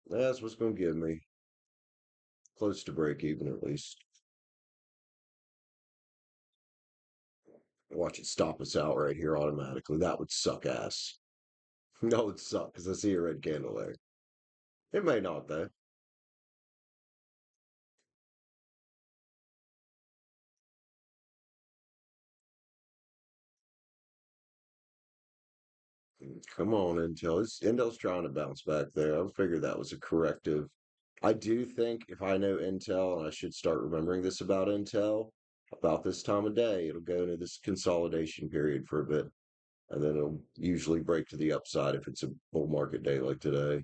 [SPEAKER 1] That's what's going to give me close to break even at least. Watch it stop us out right here automatically. That would suck ass. No, it would suck because I see a red candle there. It may not though. Come on, Intel. Intel's trying to bounce back there. I figured that was a corrective. I do think if I know Intel, and I should start remembering this about Intel, about this time of day, it'll go into this consolidation period for a bit, and then it'll usually break to the upside if it's a bull market day like today.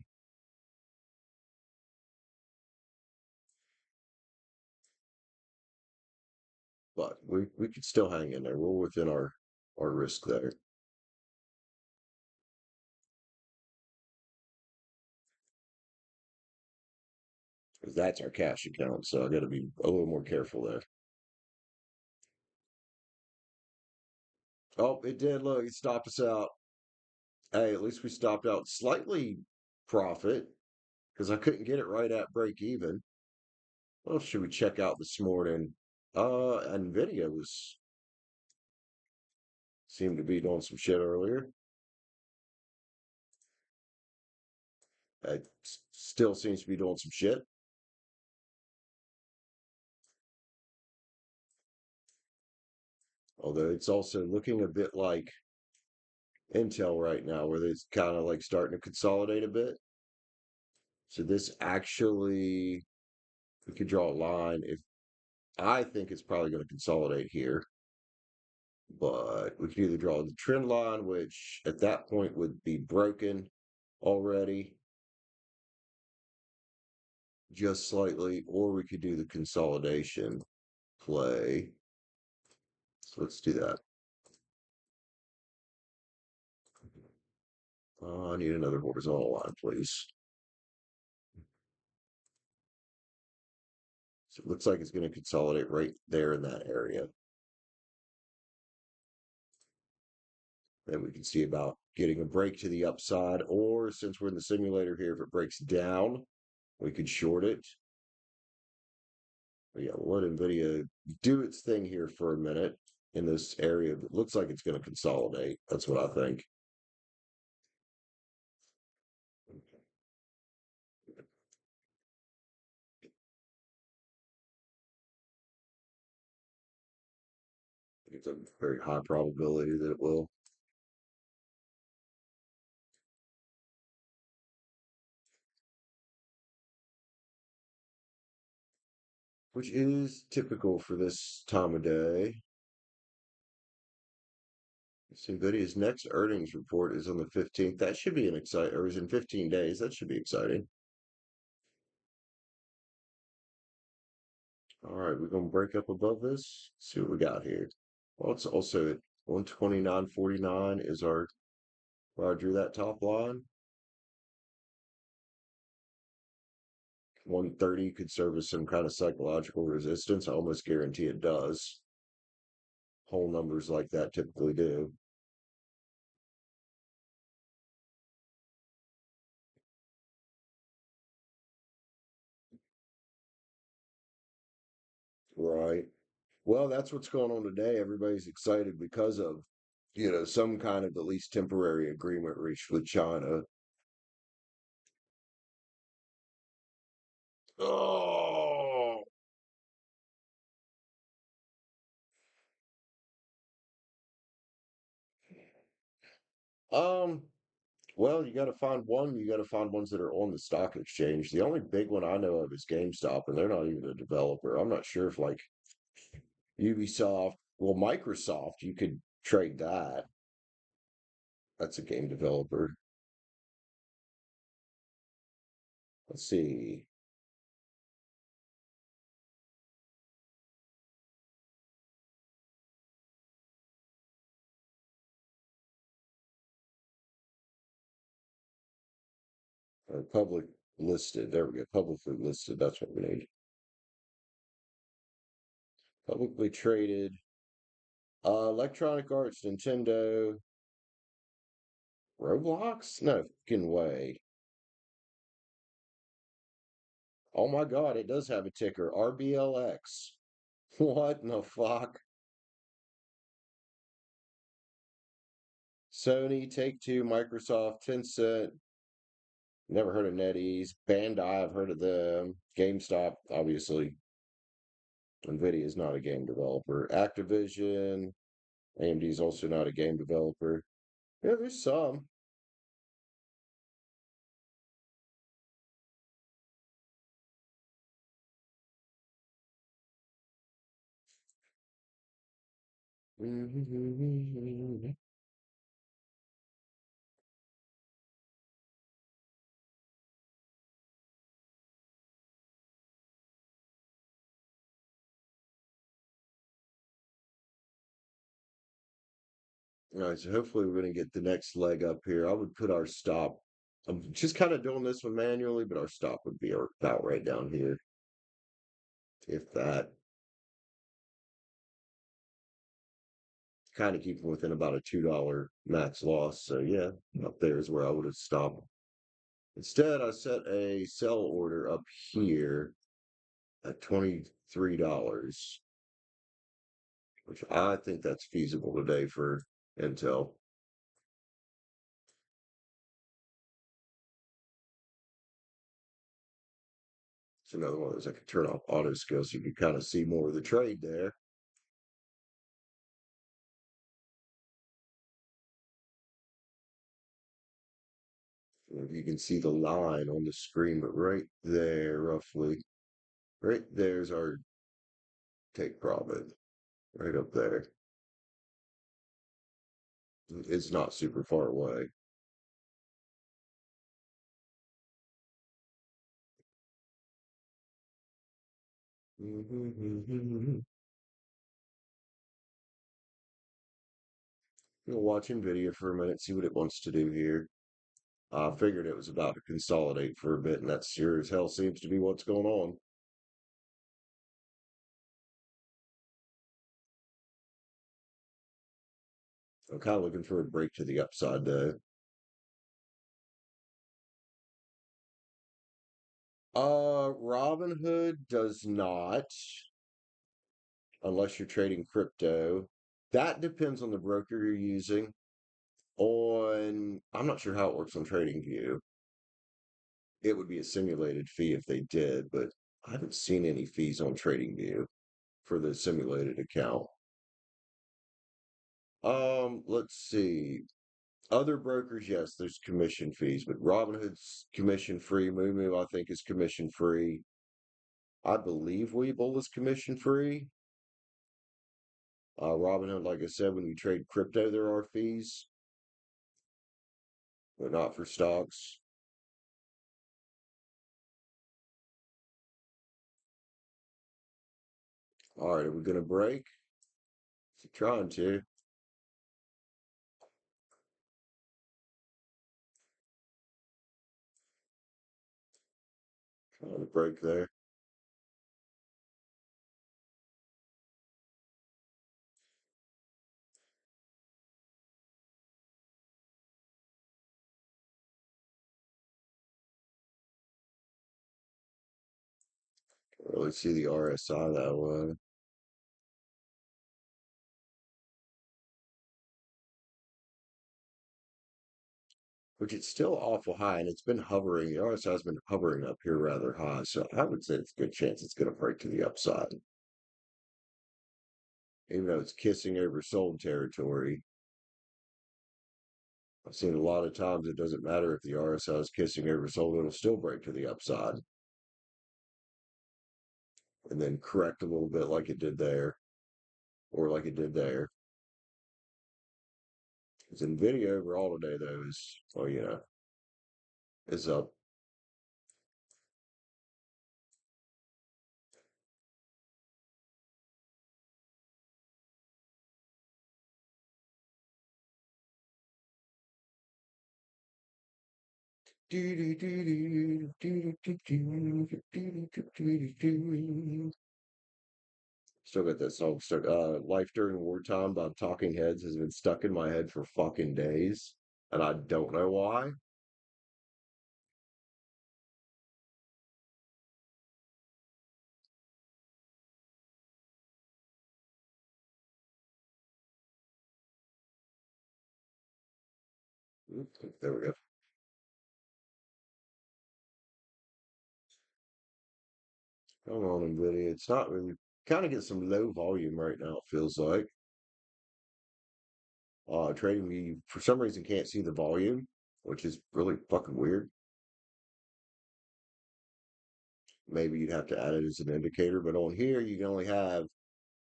[SPEAKER 1] But we could still hang in there. We're within our risk there. Because that's our cash account, so I got to be a little more careful there. Oh, it did. Look, it stopped us out. Hey, at least we stopped out slightly profit because I couldn't get it right at break even. What else should we check out this morning? Nvidia was seemed to be doing some shit earlier. It still seems to be doing some shit. Although it's also looking a bit like Intel right now, where it's kind of like starting to consolidate a bit. So this actually, we could draw a line. If I think it's probably going to consolidate here, but we could either draw the trend line, which at that point would be broken already, just slightly, or we could do the consolidation play. So let's do that. I need another horizontal line, please. So it looks like it's going to consolidate right there in that area. Then we can see about getting a break to the upside, or since we're in the simulator here, if it breaks down, we could short it. But yeah, we'll let NVIDIA do its thing here for a minute in this area. It looks like it's going to consolidate. That's what I think. It's a very high probability that it will, which is typical for this time of day. NVIDIA's next earnings report is on the 15th. That should be an exciting, or is in 15 days. That should be exciting. All right, we're gonna break up above this. See what we got here. Well, it's also at 129.49 is our where I drew that top line. 130 could serve as some kind of psychological resistance. I almost guarantee it does. Whole numbers like that typically do. Right. Well, that's what's going on today. Everybody's excited because of, some kind of at least temporary agreement reached with China. Oh, um, well, you got to find ones that are on the stock exchange. The only big one I know of is GameStop, and they're not even a developer. I'm not sure if like Ubisoft, well, Microsoft, you could trade that. That's a game developer. Let's see. Public listed. There we go. Publicly listed. That's what we need. Publicly traded. Electronic Arts, Nintendo, Roblox? No fucking way. Oh my God, it does have a ticker. RBLX. What in the fuck? Sony, Take-Two, Microsoft, Tencent. Never heard of NetEase. Bandai, I've heard of them. GameStop, obviously. NVIDIA is not a game developer. Activision. AMD is also not a game developer. Yeah, there's some. All right, so hopefully we're going to get the next leg up here. I would put our stop. I'm just kind of doing this one manually, but our stop would be about right down here, if that. Kind of keeping within about a $2 max loss. So yeah, up there is where I would have stopped. Instead, I set a sell order up here at $23, which I think that's feasible today for Intel. It's another one of those I can turn off auto scale so you can kind of see more of the trade there. If you can see the line on the screen, but right there, roughly, right there's our take profit, right up there. It's not super far away. We'll watch NVIDIA for a minute, see what it wants to do here. I figured it was about to consolidate for a bit, and that sure as hell seems to be what's going on. I'm kind of looking for a break to the upside, though. Robinhood does not, unless you're trading crypto. That depends on the broker you're using. I'm not sure how it works on TradingView. It would be a simulated fee if they did, but I haven't seen any fees on TradingView for the simulated account. Let's see. Other brokers, yes, there's commission fees, but Robinhood's commission free. Moo I think, is commission free. I believe Webull is commission free. Robinhood, like I said, when you trade crypto, there are fees, but not for stocks. All right, are we going to break? Trying to. Trying to break there. Can't really see the RSI that way. Which it's still awful high, and it's been hovering. The RSI has been hovering up here rather high, so I would say it's a good chance it's going to break to the upside. Even though it's kissing over sold territory, I've seen a lot of times it doesn't matter if the RSI is kissing over sold, it'll still break to the upside and then correct a little bit like it did there or like it did there. Because NVIDIA overall today, though, is, well, is up. Still got that song stuck. Life During Wartime by Talking Heads has been stuck in my head for fucking days, and I don't know why. There we go. Come on, NVIDIA. It's not really, kind of get some low volume right now, it feels like. Trading me, for some reason, can't see the volume, which is really fucking weird. Maybe you'd have to add it as an indicator, but on here, you can only have,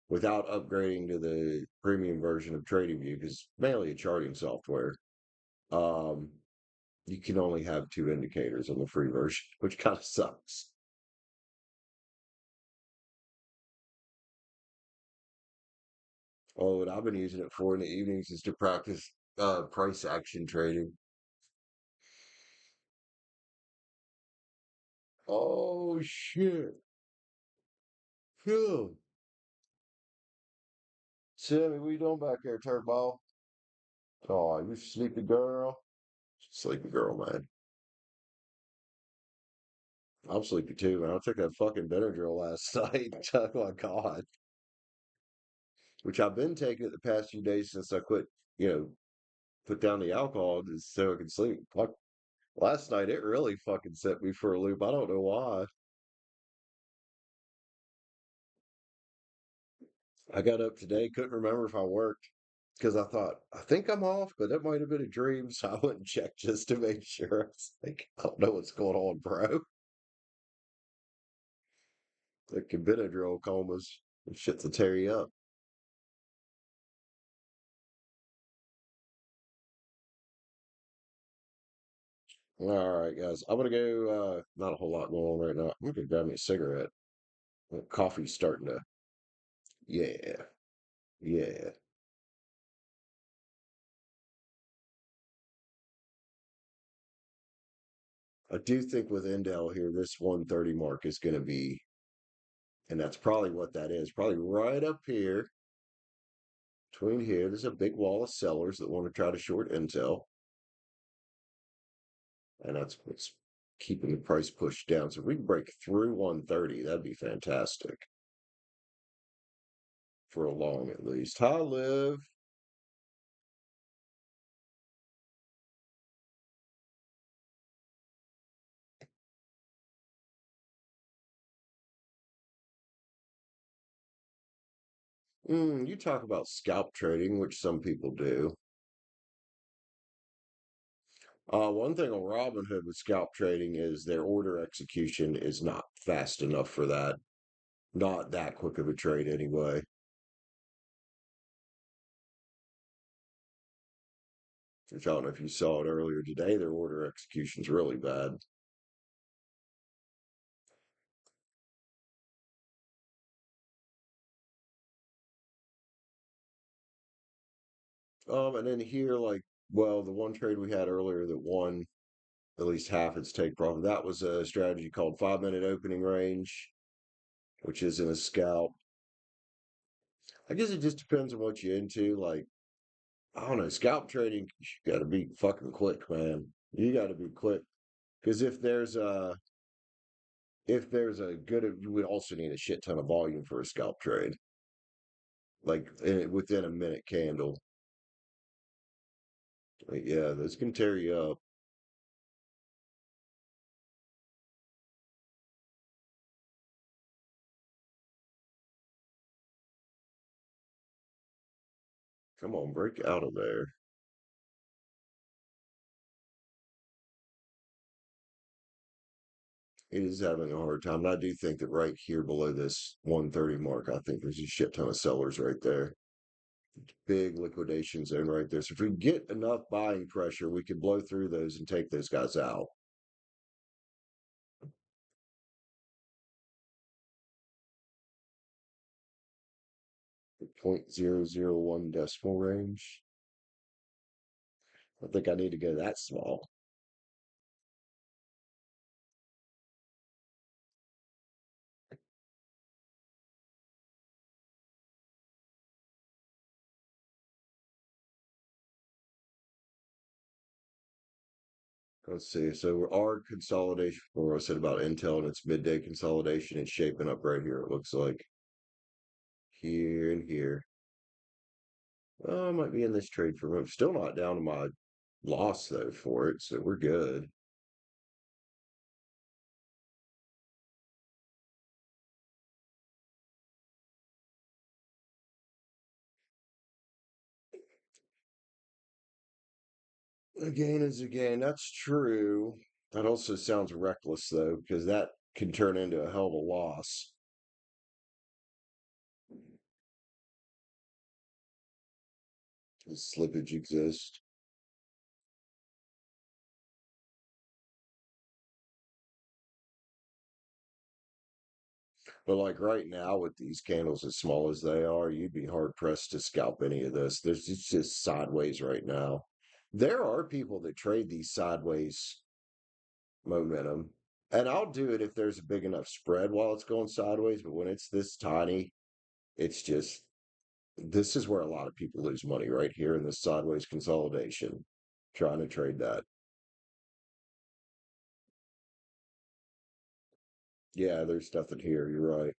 [SPEAKER 1] without upgrading to the premium version of TradingView, because it's mainly a charting software, um, you can only have two indicators on the free version, which kind of sucks. Oh, what I've been using it for in the evenings is to practice price action trading. Oh shit. Phew. Sammy, what you doing back there, Turbo? Oh, you sleepy girl? Sleepy girl, man. I'm sleepy too, man. I took that fucking Benadryl last night. Oh my God. Which I've been taking it the past few days since I quit, you know, put down the alcohol just so I can sleep. Fuck. Last night it really fucking set me for a loop. I don't know why. I got up today, couldn't remember if I worked because I thought, I think I'm off, but that might have been a dream. So I went and checked just to make sure. I was like, I don't know what's going on, bro. Like Benadryl comas. Shit to tear you up. All right, guys. I'm gonna go. Not a whole lot going on right now. I'm gonna grab me a cigarette. Coffee's starting to. Yeah, yeah. I do think with Intel here, this 130 mark is going to be, and that's probably what that is. Probably right up here, between here. There's a big wall of sellers that want to try to short Intel, and that's what's keeping the price pushed down. So if we can break through 130, that'd be fantastic for a long at least. Hi, Liv. You talk about scalp trading, which some people do. One thing on Robinhood with scalp trading is their order execution is not fast enough for that. Not that quick of a trade anyway. Which I don't know if you saw it earlier today. Their order execution's really bad. And then here, like, well, the one trade we had earlier that won at least half its take profit, that was a strategy called 5 minute opening range, which is in a scalp. I guess it just depends on what you're into. Like, I don't know, scalp trading, you got to be fucking quick, man. You got to be quick because if there's a good, you would also need a shit ton of volume for a scalp trade, like within a minute candle. Like, yeah, this can tear you up. Come on, break out of there. It is having a hard time. And I do think that right here below this 130 mark, I think there's a shit ton of sellers right there. Big liquidation zone right there. So if we get enough buying pressure, we can blow through those and take those guys out. 0.001 decimal range. I think I need to go that small. Let's see. So our consolidation, or I said about Intel and its midday consolidation is shaping up right here. It looks like here and here. Oh, I might be in this trade for I'm still not down to my loss though for it, so we're good. A gain is a gain. That's true. That also sounds reckless though, because that can turn into a hell of a loss. Does slippage exist? But like right now, with these candles as small as they are, you'd be hard pressed to scalp any of this. It's just sideways right now. There are people that trade these sideways momentum, and I'll do it if there's a big enough spread while it's going sideways. But when it's this tiny, it's just this is where a lot of people lose money right here in this sideways consolidation, trying to trade that. Yeah, there's nothing here. You're right.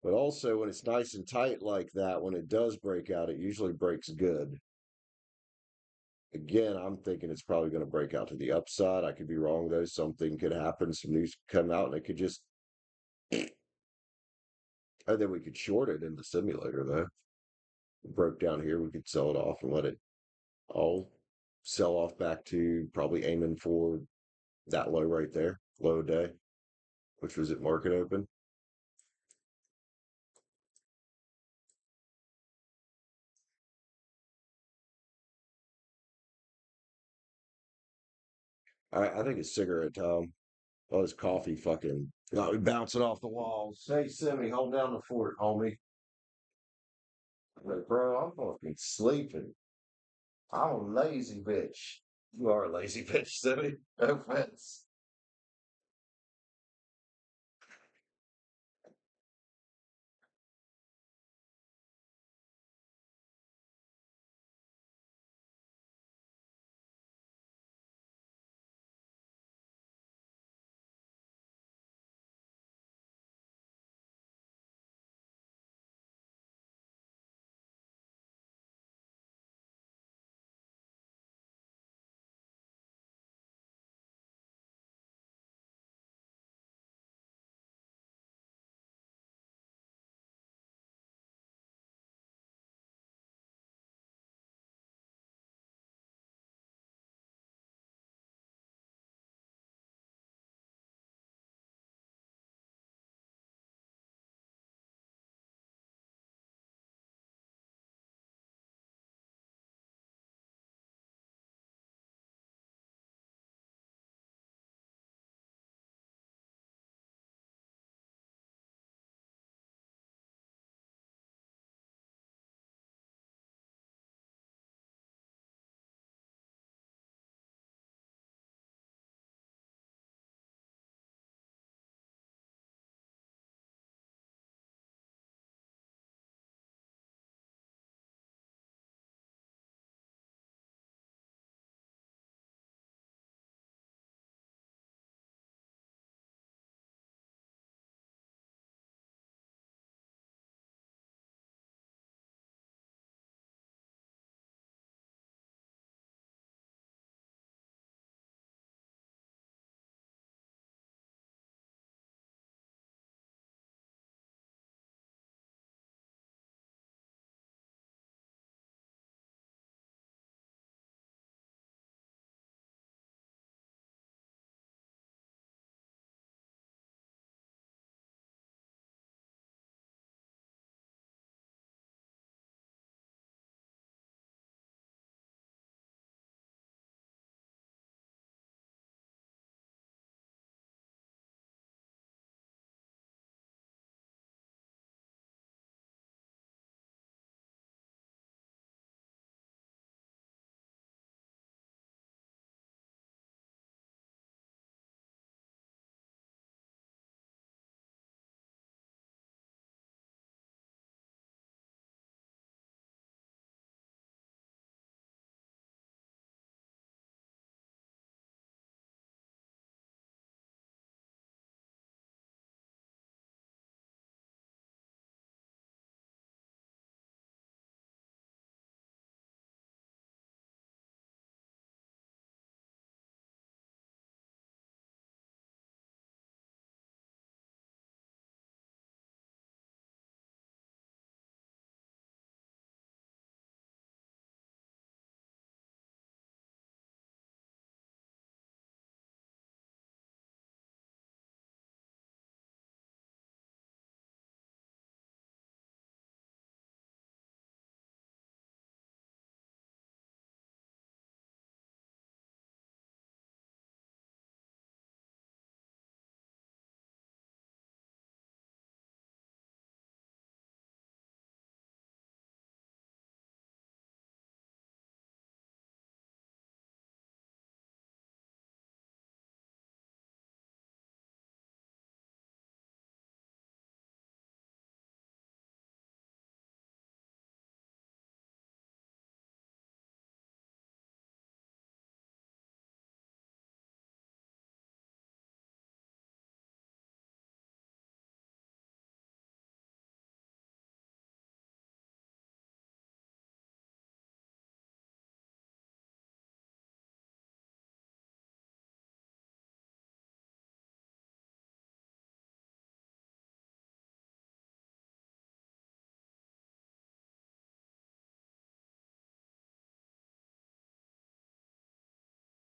[SPEAKER 1] But also, when it's nice and tight like that, when it does break out, it usually breaks good. Again, I'm thinking it's probably going to break out to the upside. I could be wrong though. Something could happen. Some news could come out, and it could just. And then we could short it in the simulator though. It broke down here, we could sell it off and let it all sell off back to probably aiming for that low right there, low day, which was at market open. I think it's cigarette time. Oh, this coffee fucking got me bouncing off the walls. Hey, Simmy, hold down the fort, homie. Like, bro, I'm fucking sleeping. I'm a lazy bitch. You are a lazy bitch, Simmy. No offense.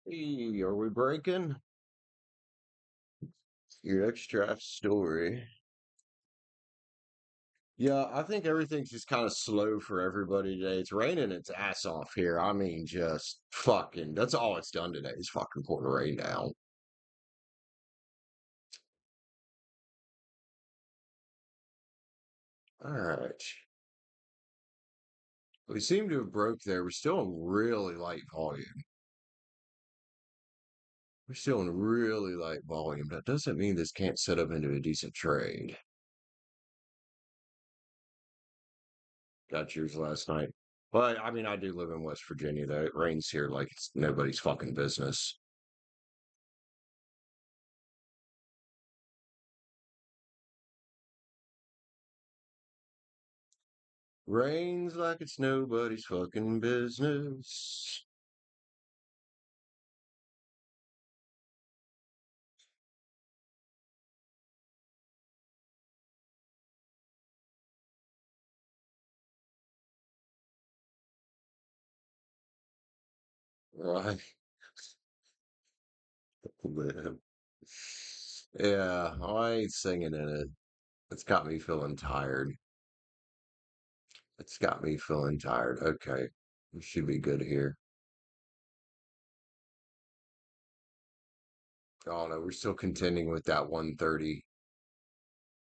[SPEAKER 1] Hey, are we breaking? Your next draft story. Yeah, I think everything's just kind of slow for everybody today. It's raining its ass off here. I mean, just fucking, that's all it's done today is fucking pour the rain down. All right. We seem to have broke there. We're still in really light volume. We're still in really light volume. That doesn't mean this can't set up into a decent trade. Got yours last night. But I mean, I do live in West Virginia, though. It rains here like it's nobody's fucking business. Rains like it's nobody's fucking business. Right. Man. Yeah, I ain't singing in it. It's got me feeling tired. It's got me feeling tired. Okay. We should be good here. Oh no, we're still contending with that 130,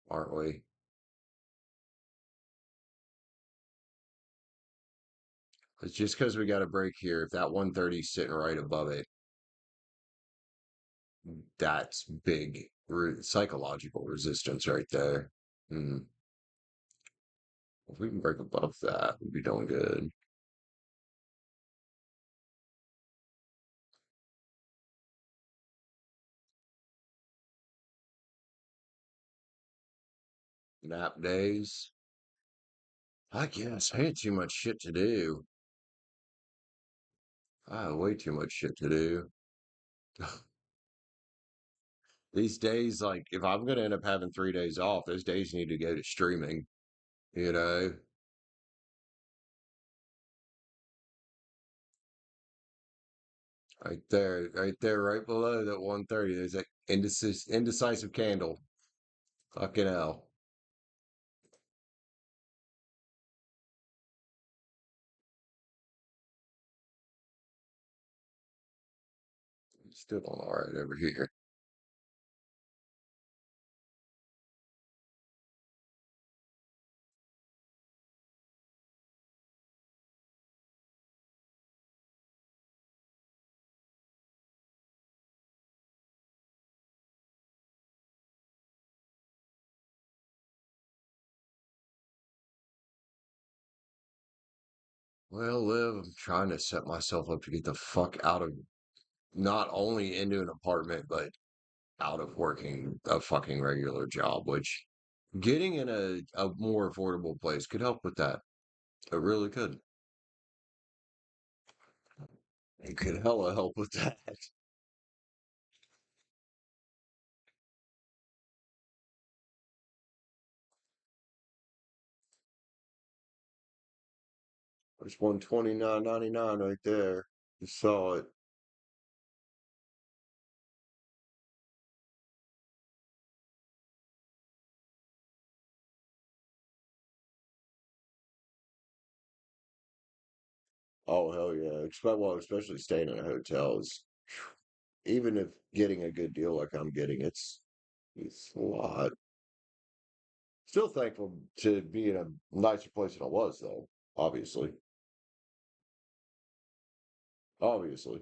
[SPEAKER 1] aren't we? It's just because we got a break here. If that 130's sitting right above it, that's big psychological resistance right there. Hmm. If we can break above that, we'd be doing good. Nap days. I guess I had too much shit to do. I have way too much shit to do. These days, like, if I'm going to end up having 3 days off, those days need to go to streaming, you know? Right there, right below that 130. There's that indecisive candle. Fucking hell. Still doing all right over here. Well, Liv, I'm trying to set myself up to get the fuck out of not only into an apartment, but out of working a fucking regular job, which getting in a more affordable place could help with that. It really could. It could hella help with that. There's 129.99 right there. You saw it. Oh hell yeah. Especially staying in a hotel is even if getting a good deal like I'm getting, it's a lot. Still thankful to be in a nicer place than I was though. Obviously. Obviously.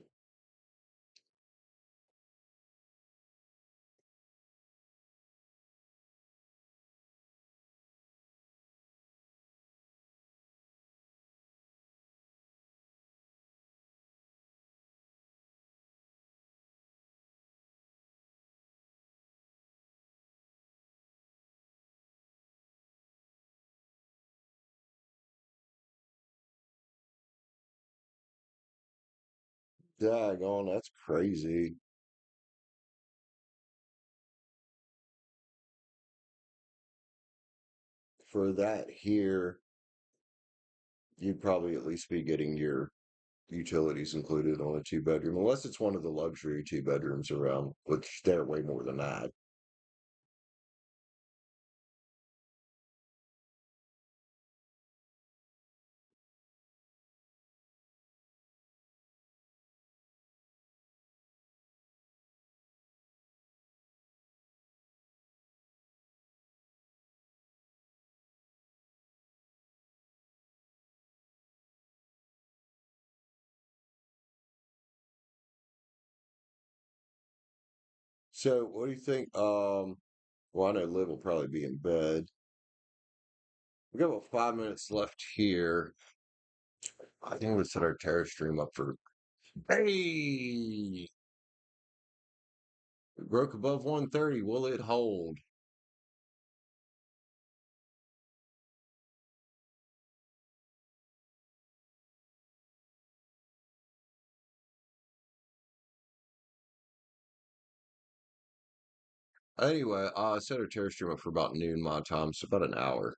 [SPEAKER 1] Daggone, that's crazy. For that here, you'd probably at least be getting your utilities included on a two bedroom, unless it's one of the luxury two bedrooms around, which they're way more than that. So what do you think? Well, I know Liv will probably be in bed. We got about 5 minutes left here. I think we'll set our terror stream up for. Hey, we broke above 130. Will it hold? Anyway, I set our terror stream up for about noon my time, so about an hour.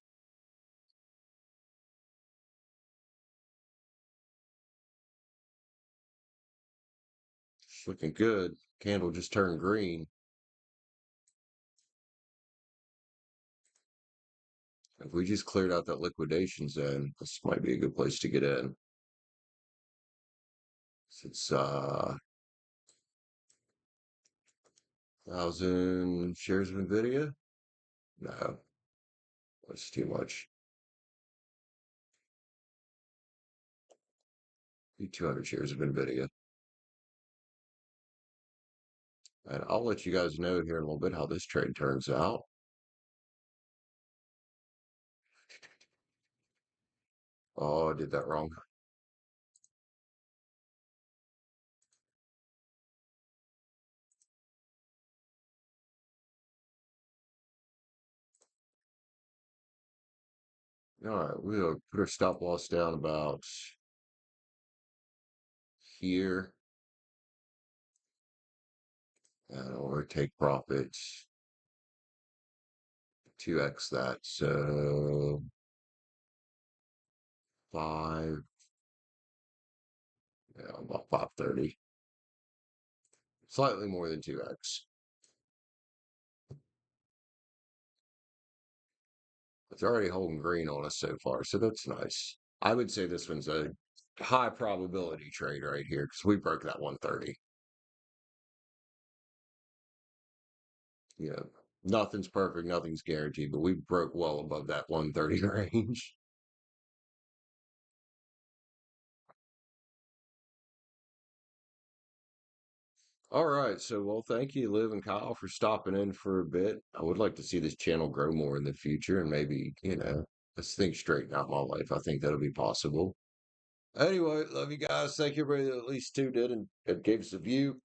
[SPEAKER 1] It's looking good. Candle just turned green. If we just cleared out that liquidation zone, this might be a good place to get in. It's 1,000 shares of Nvidia. No, that's too much. 200 shares of Nvidia. And I'll let you guys know here in a little bit how this trade turns out. Oh, I did that wrong. All right, we'll put our stop loss down about here. And we'll take profits 2x that. So 5, yeah, about 530. Slightly more than 2x. It's already holding green on us so far, so that's nice. I would say this one's a high probability trade right here because we broke that 130. Yeah, nothing's perfect, nothing's guaranteed, but we broke well above that 130 range. All right, so well, thank you, Liv and Kyle, for stopping in for a bit. I would like to see this channel grow more in the future and maybe, let's think straighten out my life. I think that'll be possible. Anyway, love you guys. Thank you everybody that at least tuned in and gave us a view.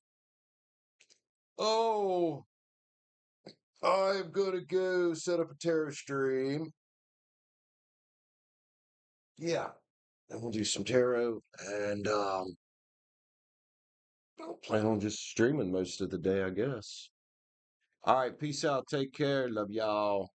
[SPEAKER 1] Oh, I'm gonna go set up a terror stream. Yeah, and we'll do some tarot and I'll plan on just streaming most of the day, I guess. All right, peace out. Take care. Love y'all.